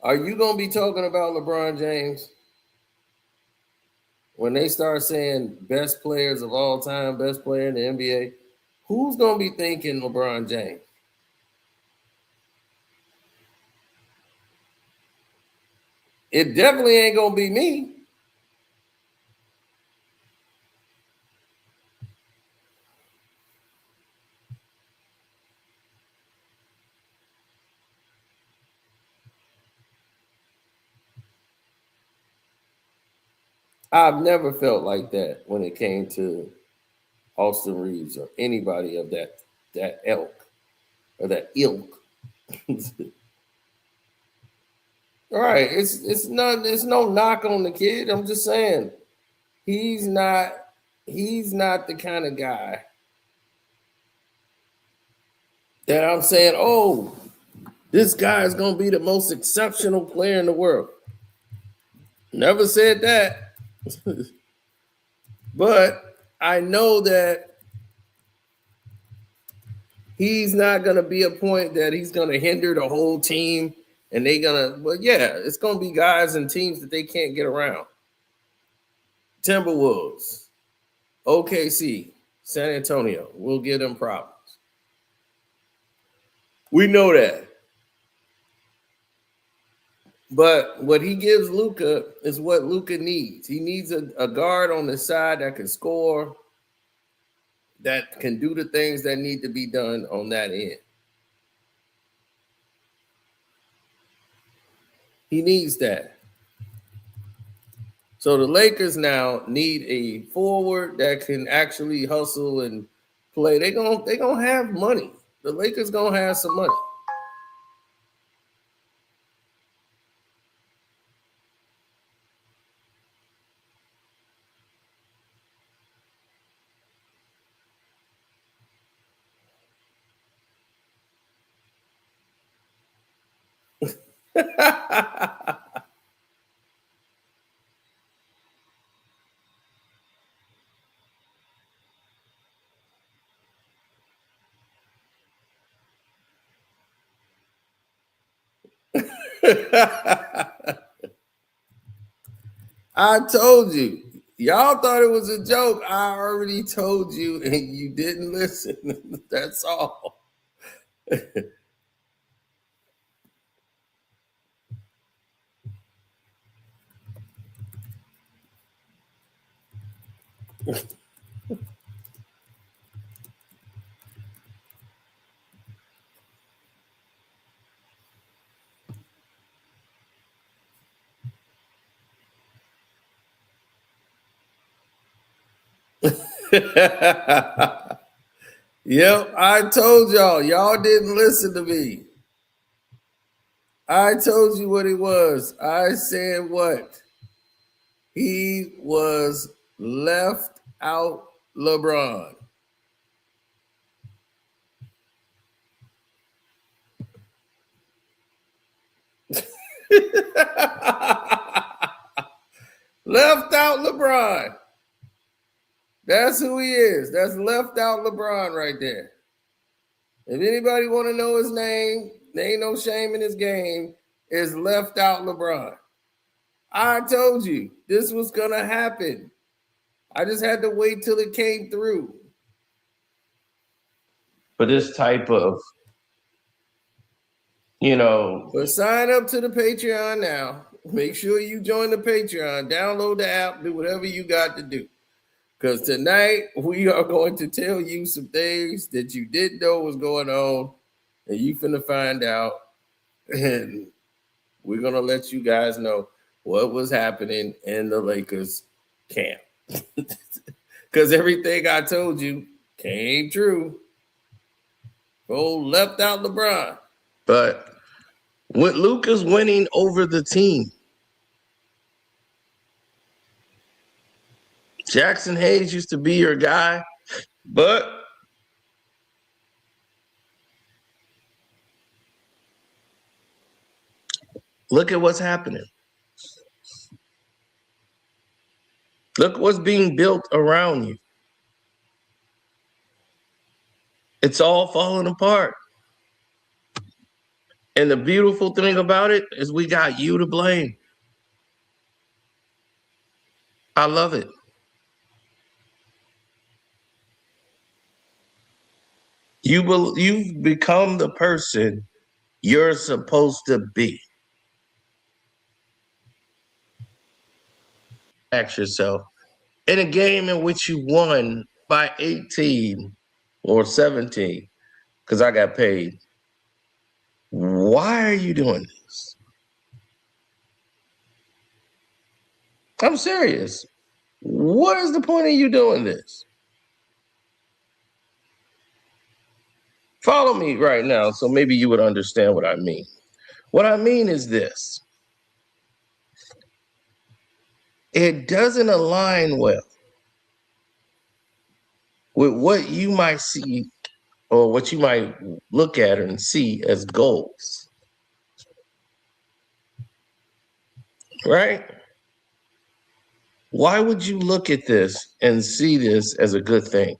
are you going to be talking about LeBron James? When they start saying best players of all time, best player in the NBA, who's going to be thinking LeBron James? It definitely ain't going to be me. I've never felt like that when it came to Austin Reeves or anybody of that ilk or that ilk. All right, it's no knock on the kid. I'm just saying he's not the kind of guy that I'm saying, oh, this guy is gonna be the most exceptional player in the world. Never said that. But I know that he's not gonna be a point that he's gonna hinder the whole team. And it's gonna be guys and teams that they can't get around. Timberwolves, OKC, San Antonio will give them problems. We know that. But what he gives Luka is what Luka needs. He needs a guard on the side that can score, that can do the things that need to be done on that end. He needs that. So the Lakers now need a forward that can actually hustle and play. They're gonna have money. The Lakers gonna have some money. I told you. Y'all thought it was a joke. I already told you and you didn't listen. That's all. Yep, I told y'all. Y'all didn't listen to me. I told you what it was. I said what? He was left out LeBron. Left out LeBron. That's who he is. That's left out LeBron right there. If anybody want to know his name, there ain't no shame in his game, is left out LeBron. I told you this was going to happen. I just had to wait till it came through. For this type of, But sign up to the Patreon now. Make sure you join the Patreon. Download the app. Do whatever you got to do. Because tonight we are going to tell you some things that you didn't know was going on. And you finna find out. And we're going to let you guys know what was happening in the Lakers camp. Because everything I told you came true. Left out LeBron. But with Luka's winning over the team, Jackson Hayes used to be your guy. But look at what's happening. Look what's being built around you. It's all falling apart. And the beautiful thing about it is we got you to blame. I love it. You've become the person you're supposed to be. Ask yourself, in a game in which you won by 18 or 17, because I got paid, why are you doing this? I'm serious. What is the point of you doing this? Follow me right now so maybe you would understand what I mean. What I mean is this. It doesn't align well with what you might see or what you might look at and see as goals. Right? Why would you look at this and see this as a good thing?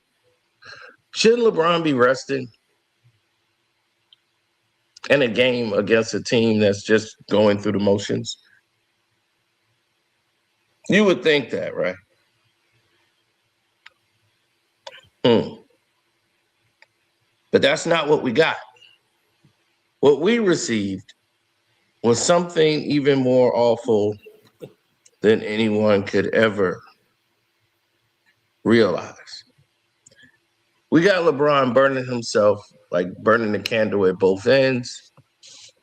Shouldn't LeBron be resting in a game against a team that's just going through the motions? You would think that, right? But that's not what we got. What we received was something even more awful than anyone could ever realize. We got LeBron burning himself, like burning the candle at both ends.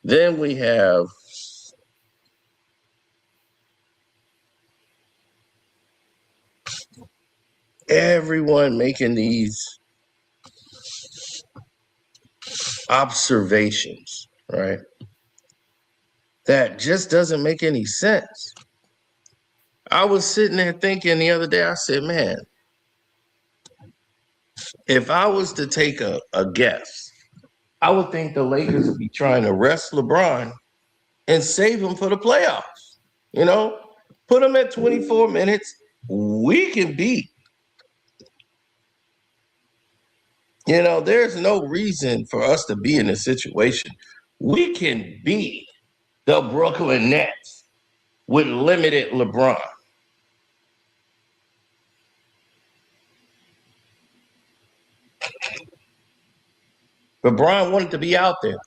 Then we have everyone making these observations, right? That just doesn't make any sense. I was sitting there thinking the other day, I said, man, if I was to take a guess, I would think the Lakers would be trying to rest LeBron and save him for the playoffs. You know, put him at 24 minutes. We can beat. You know, there's no reason for us to be in this situation. We can beat the Brooklyn Nets with limited LeBron. LeBron wanted to be out there.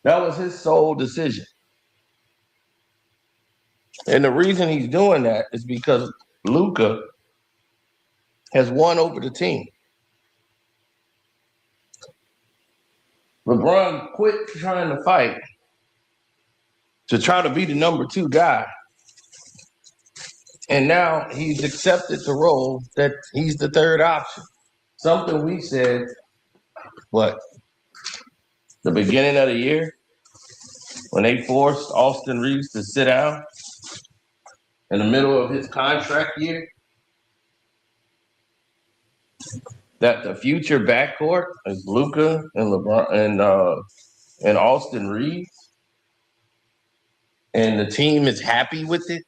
That was his sole decision. And the reason he's doing that is because Luka has won over the team. LeBron quit trying to fight to try to be the number 2 guy. And now he's accepted the role that he's the third option. Something we said, what, the beginning of the year, when they forced Austin Reeves to sit down in the middle of his contract year, that the future backcourt is Luka and LeBron and Austin Reeves, and the team is happy with it.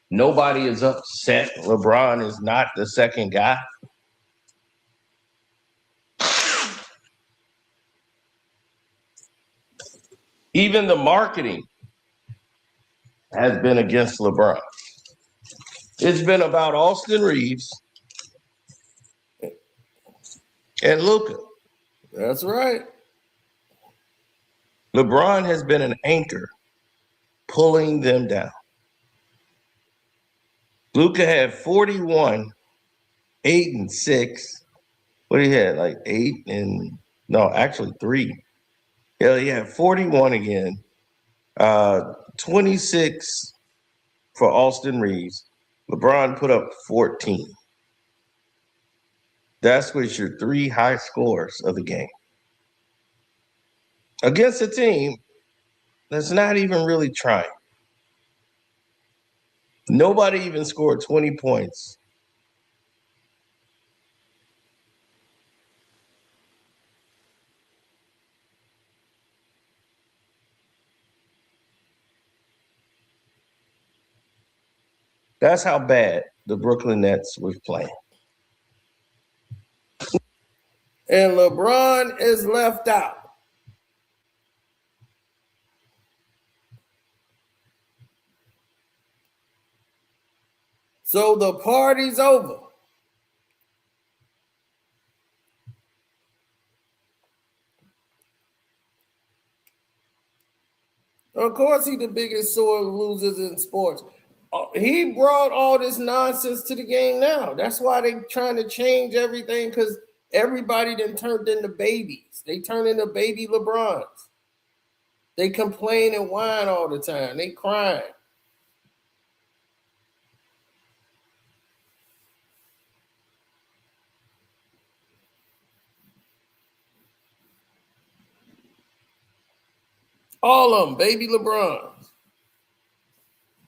Nobody is upset. LeBron is not the second guy. Even the marketing has been against LeBron. It's been about Austin Reeves and Luka.
That's right.
LeBron has been an anchor pulling them down. Luka had 41, 8 and 6. What he had, like 8 and no, actually 3. Yeah, he had 41 again. 26 for Austin Reeves. LeBron put up 14. That's with your 3 high scores of the game. against a team that's not even really trying. Nobody even scored 20 points. That's how bad the Brooklyn Nets was playing. And LeBron is left out. So the party's over. Of course, he's the biggest sore losers in sports. He brought all this nonsense to the game now. That's why they're trying to change everything, because everybody then turned into babies. They turn into baby LeBrons. They complain and whine all the time. They crying. All of them, baby LeBrons.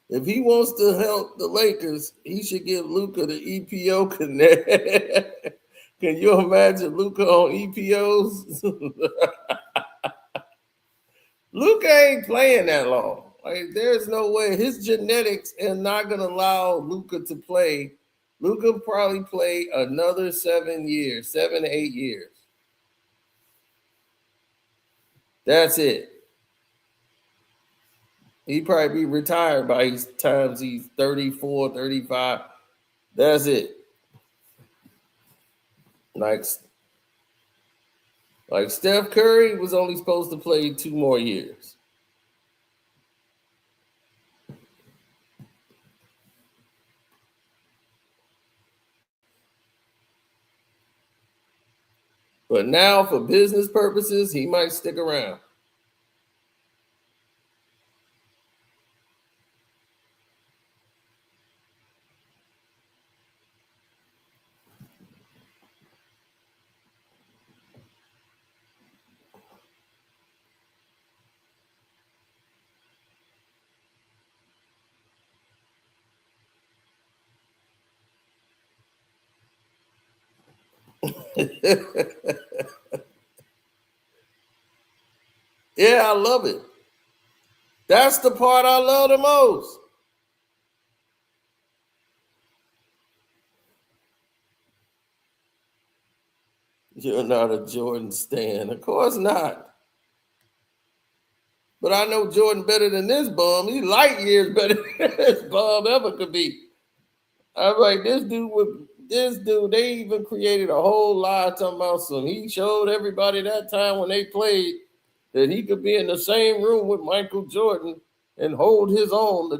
If he wants to help the Lakers, he should give Luka the EPO connect. Can you imagine Luka on EPOs? Luka ain't playing that long. Like, there's no way. His genetics are not going to allow Luka to play. Luka probably play another 7 years, 7 to 8 years. That's it. He'd probably be retired by his times he's 34, 35. That's it. Like Steph Curry was only supposed to play 2 more years. But now, for business purposes, he might stick around. Yeah, I love it. That's the part I love the most. You're not a Jordan stan. Of course not. But I know Jordan better than this bum. He's light years better than this bum ever could be. I'm like, this dude, they even created a whole lie talking about some. He showed everybody that time when they played that he could be in the same room with Michael Jordan and hold his own. The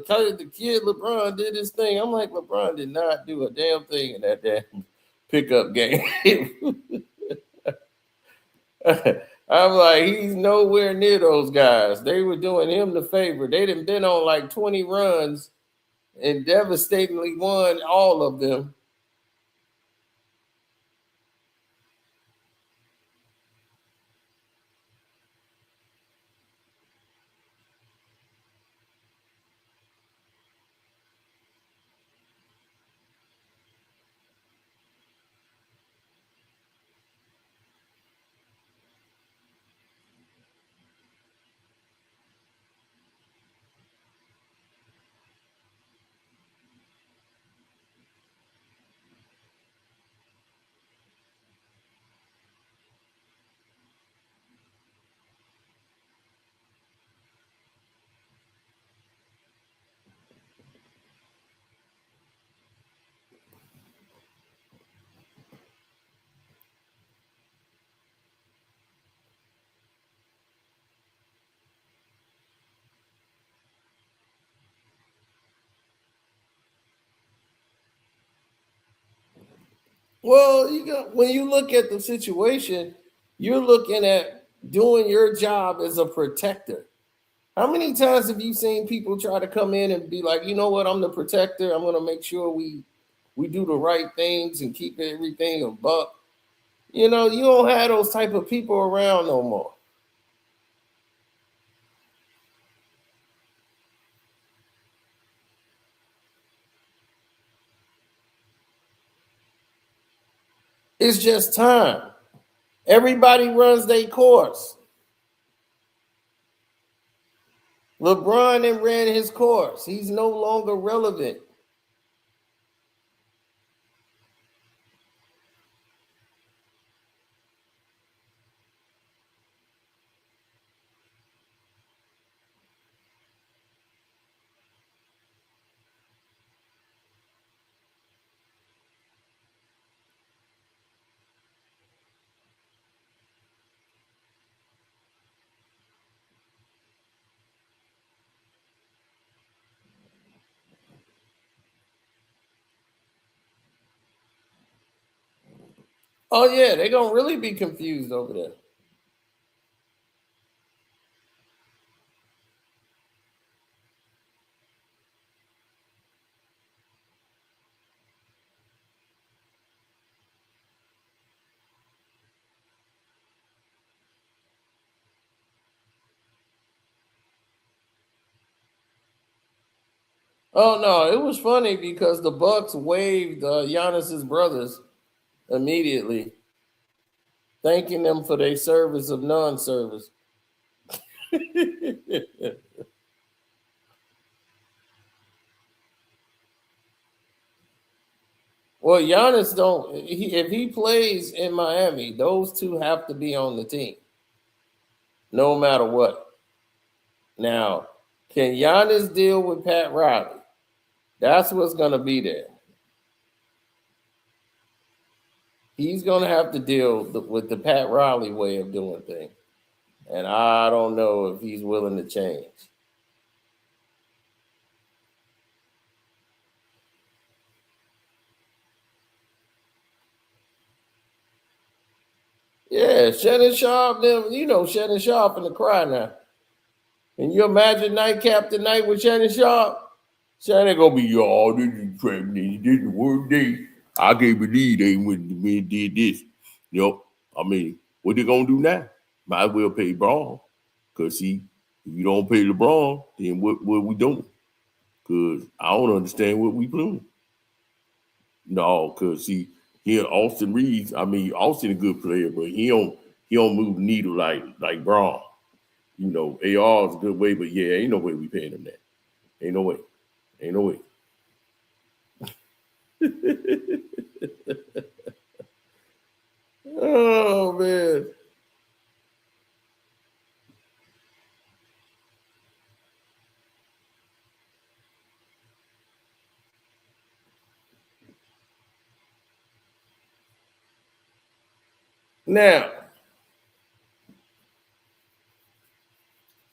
kid LeBron did his thing. I'm like, LeBron did not do a damn thing in that damn pickup game. I'm like, he's nowhere near those guys. They were doing him the favor. They done been on like 20 runs and devastatingly won all of them. Well, when you look at the situation, you're looking at doing your job as a protector. How many times have you seen people try to come in and be like, you know what, I'm the protector. I'm going to make sure we do the right things and keep everything a buck. You know, you don't have those type of people around no more. It's just time. Everybody runs their course. LeBron then ran his course. He's no longer relevant. Oh, yeah, they're going to really be confused over there. Oh, no, it was funny because the Bucks waived Giannis's brothers immediately, thanking them for their service of non-service. Well, Giannis don't. If he plays in Miami, those two have to be on the team, no matter what. Now, can Giannis deal with Pat Riley? That's what's going to be there. He's going to have to deal with the Pat Riley way of doing things, and I don't know if he's willing to change. Yeah, Shannon Sharp, them, Shannon Sharp in the cry now. Can you imagine nightcap tonight with Shannon Sharp? Shannon gonna be, y'all, this is trap. This is the worst day. I can't believe they went and did this. I mean, what they gonna do now? Might as well pay Braun. Cause see, if you don't pay LeBron, then what we doing? Cause I don't understand what we doing. No, cause see, here Austin Reeves. I mean, Austin a good player, but he don't move the needle like Braun. AR is a good way, but yeah, ain't no way we paying him that. Ain't no way. Ain't no way. Oh, man. Now,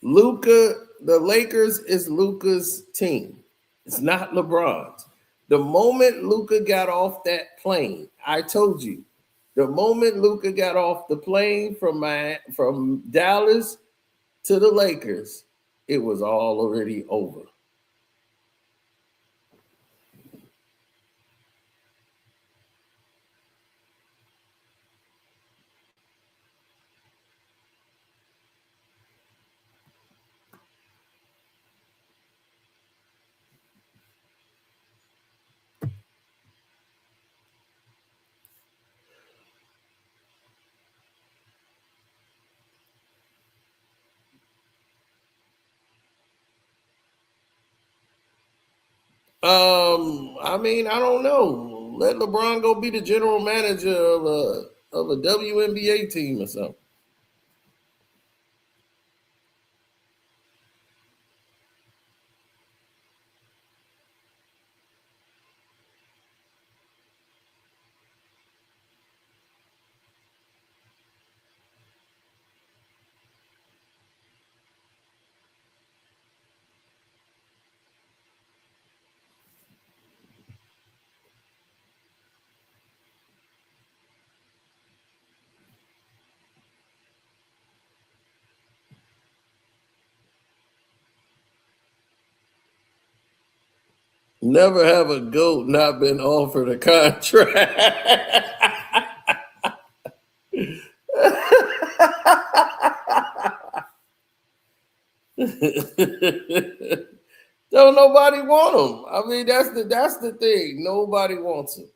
Luka, the Lakers is Luka's team. It's not LeBron's. The moment Luka got off that plane, I told you, the moment Luka got off the plane from Dallas to the Lakers, it was all already over. I mean, I don't know. Let LeBron go be the general manager of a WNBA team or something. Never have a GOAT not been offered a contract. Don't nobody want him. I mean, that's the thing. Nobody wants him.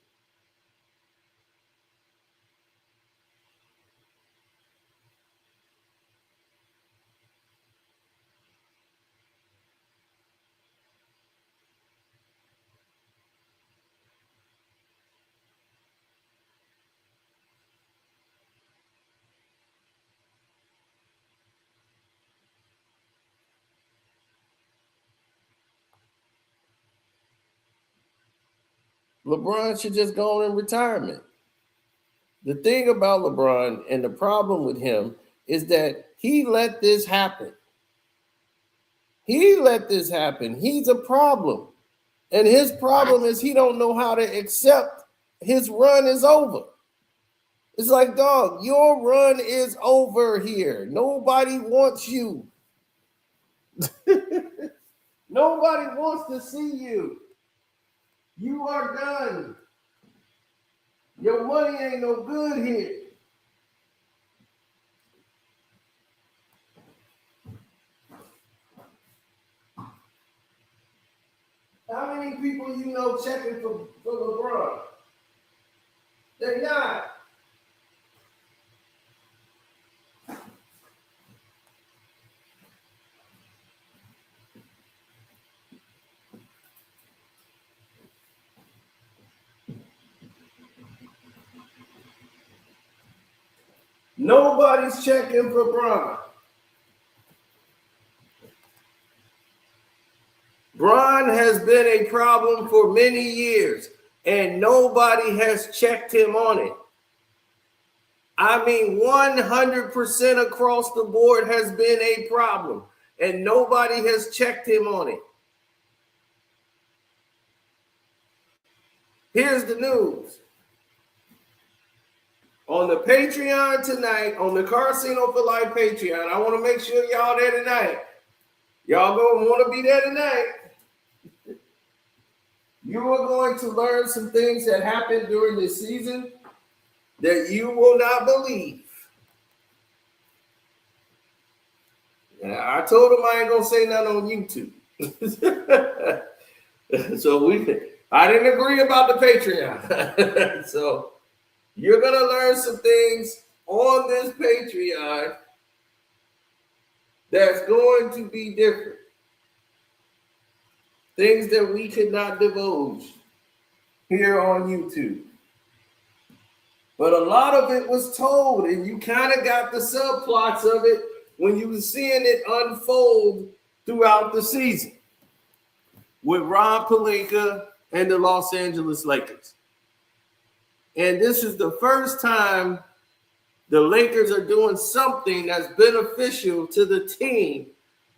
LeBron should just go on in retirement. The thing about LeBron and the problem with him is that he let this happen. He let this happen. He's a problem. And his problem is he don't know how to accept his run is over. It's like, dog, your run is over here. Nobody wants you. Nobody wants to see you. You are done. Your money ain't no good here. How many people you know checking for LeBron? They're not. Nobody's checking for Bron. Bron has been a problem for many years, and nobody has checked him on it. I mean, 100% across the board has been a problem, and nobody has checked him on it. Here's the news. On the Patreon tonight, on the Casino for Life Patreon, I want to make sure y'all there tonight. Y'all gonna want to be there tonight. You are going to learn some things that happened during this season that you will not believe. I told him I ain't gonna say nothing on YouTube. So I didn't agree about the Patreon. So you're gonna learn some things on this Patreon that's going to be different. Things that we could not divulge here on YouTube. But a lot of it was told, and you kind of got the subplots of it when you were seeing it unfold throughout the season with Rob Pelinka and the Los Angeles Lakers. And this is the first time the Lakers are doing something that's beneficial to the team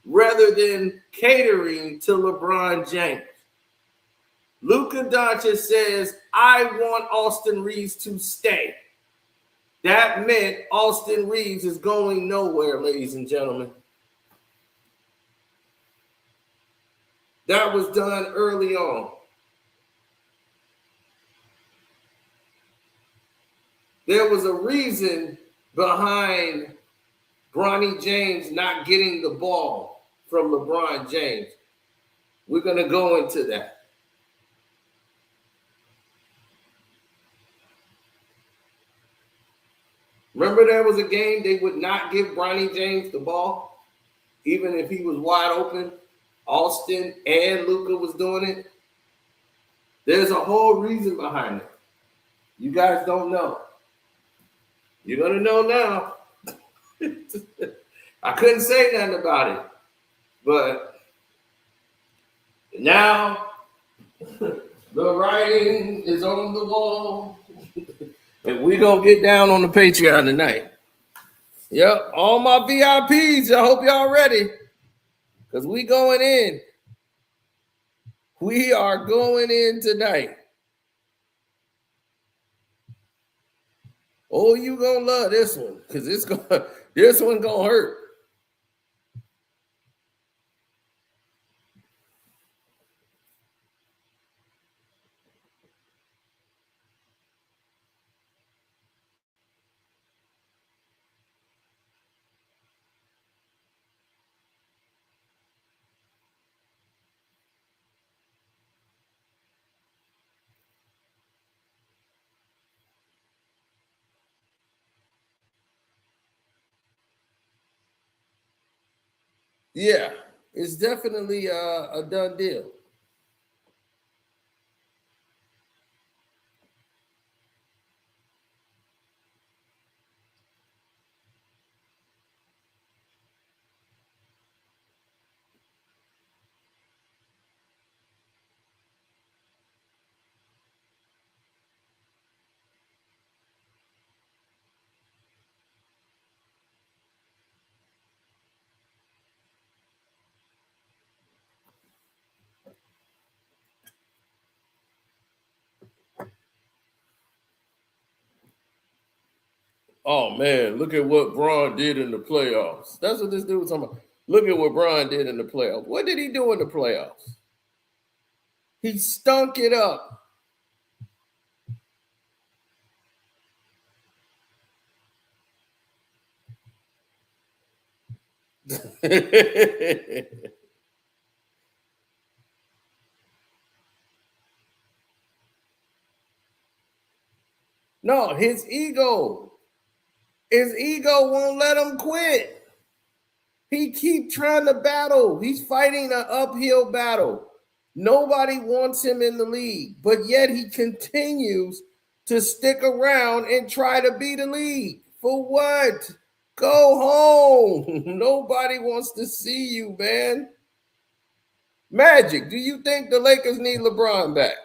rather than catering to LeBron James. Luka Doncic says, I want Austin Reeves to stay. That meant Austin Reeves is going nowhere, ladies and gentlemen. That was done early on. There was a reason behind Bronny James not getting the ball from LeBron James. We're going to go into that. Remember there was a game they would not give Bronny James the ball, even if he was wide open. Austin and Luka was doing it. There's a whole reason behind it. You guys don't know. You're going to know now. I couldn't say nothing about it. But now the writing is on the wall. And we're going to get down on the Patreon tonight. Yep, all my VIPs, I hope y'all ready. Because we going in. We are going in tonight. Oh, you gonna love this one. Because this one gonna hurt. Yeah, it's definitely a done deal. Oh man, look at what Bron did in the playoffs. That's what this dude was talking about. Look at what Bron did in the playoffs. What did he do in the playoffs? He stunk it up. No, his ego. His ego won't let him quit. He keep trying to battle. He's fighting an uphill battle. Nobody wants him in the league, but yet he continues to stick around and try to be the league. For what? Go home. Nobody wants to see you, man. Magic, do you think the Lakers need LeBron back?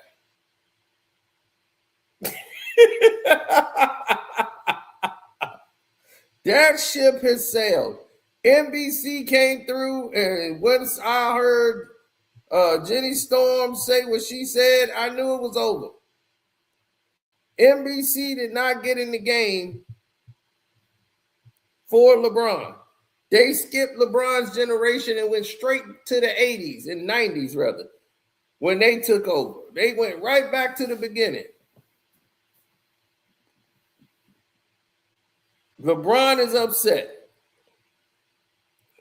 That ship has sailed. NBC came through, and once I heard Jenny Storm say what she said, I knew it was over. NBC did not get in the game for LeBron. They skipped LeBron's generation and went straight to the 80s and 90s, rather, when they took over. They went right back to the beginning. LeBron is upset.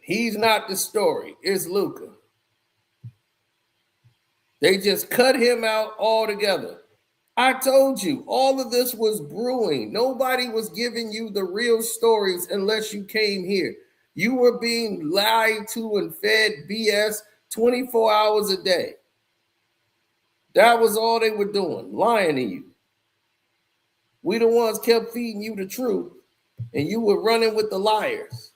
He's not the story. It's Luka. They just cut him out altogether. I told you, all of this was brewing. Nobody was giving you the real stories unless you came here. You were being lied to and fed BS 24 hours a day. That was all they were doing, lying to you. We the ones kept feeding you the truth, and you were running with the liars.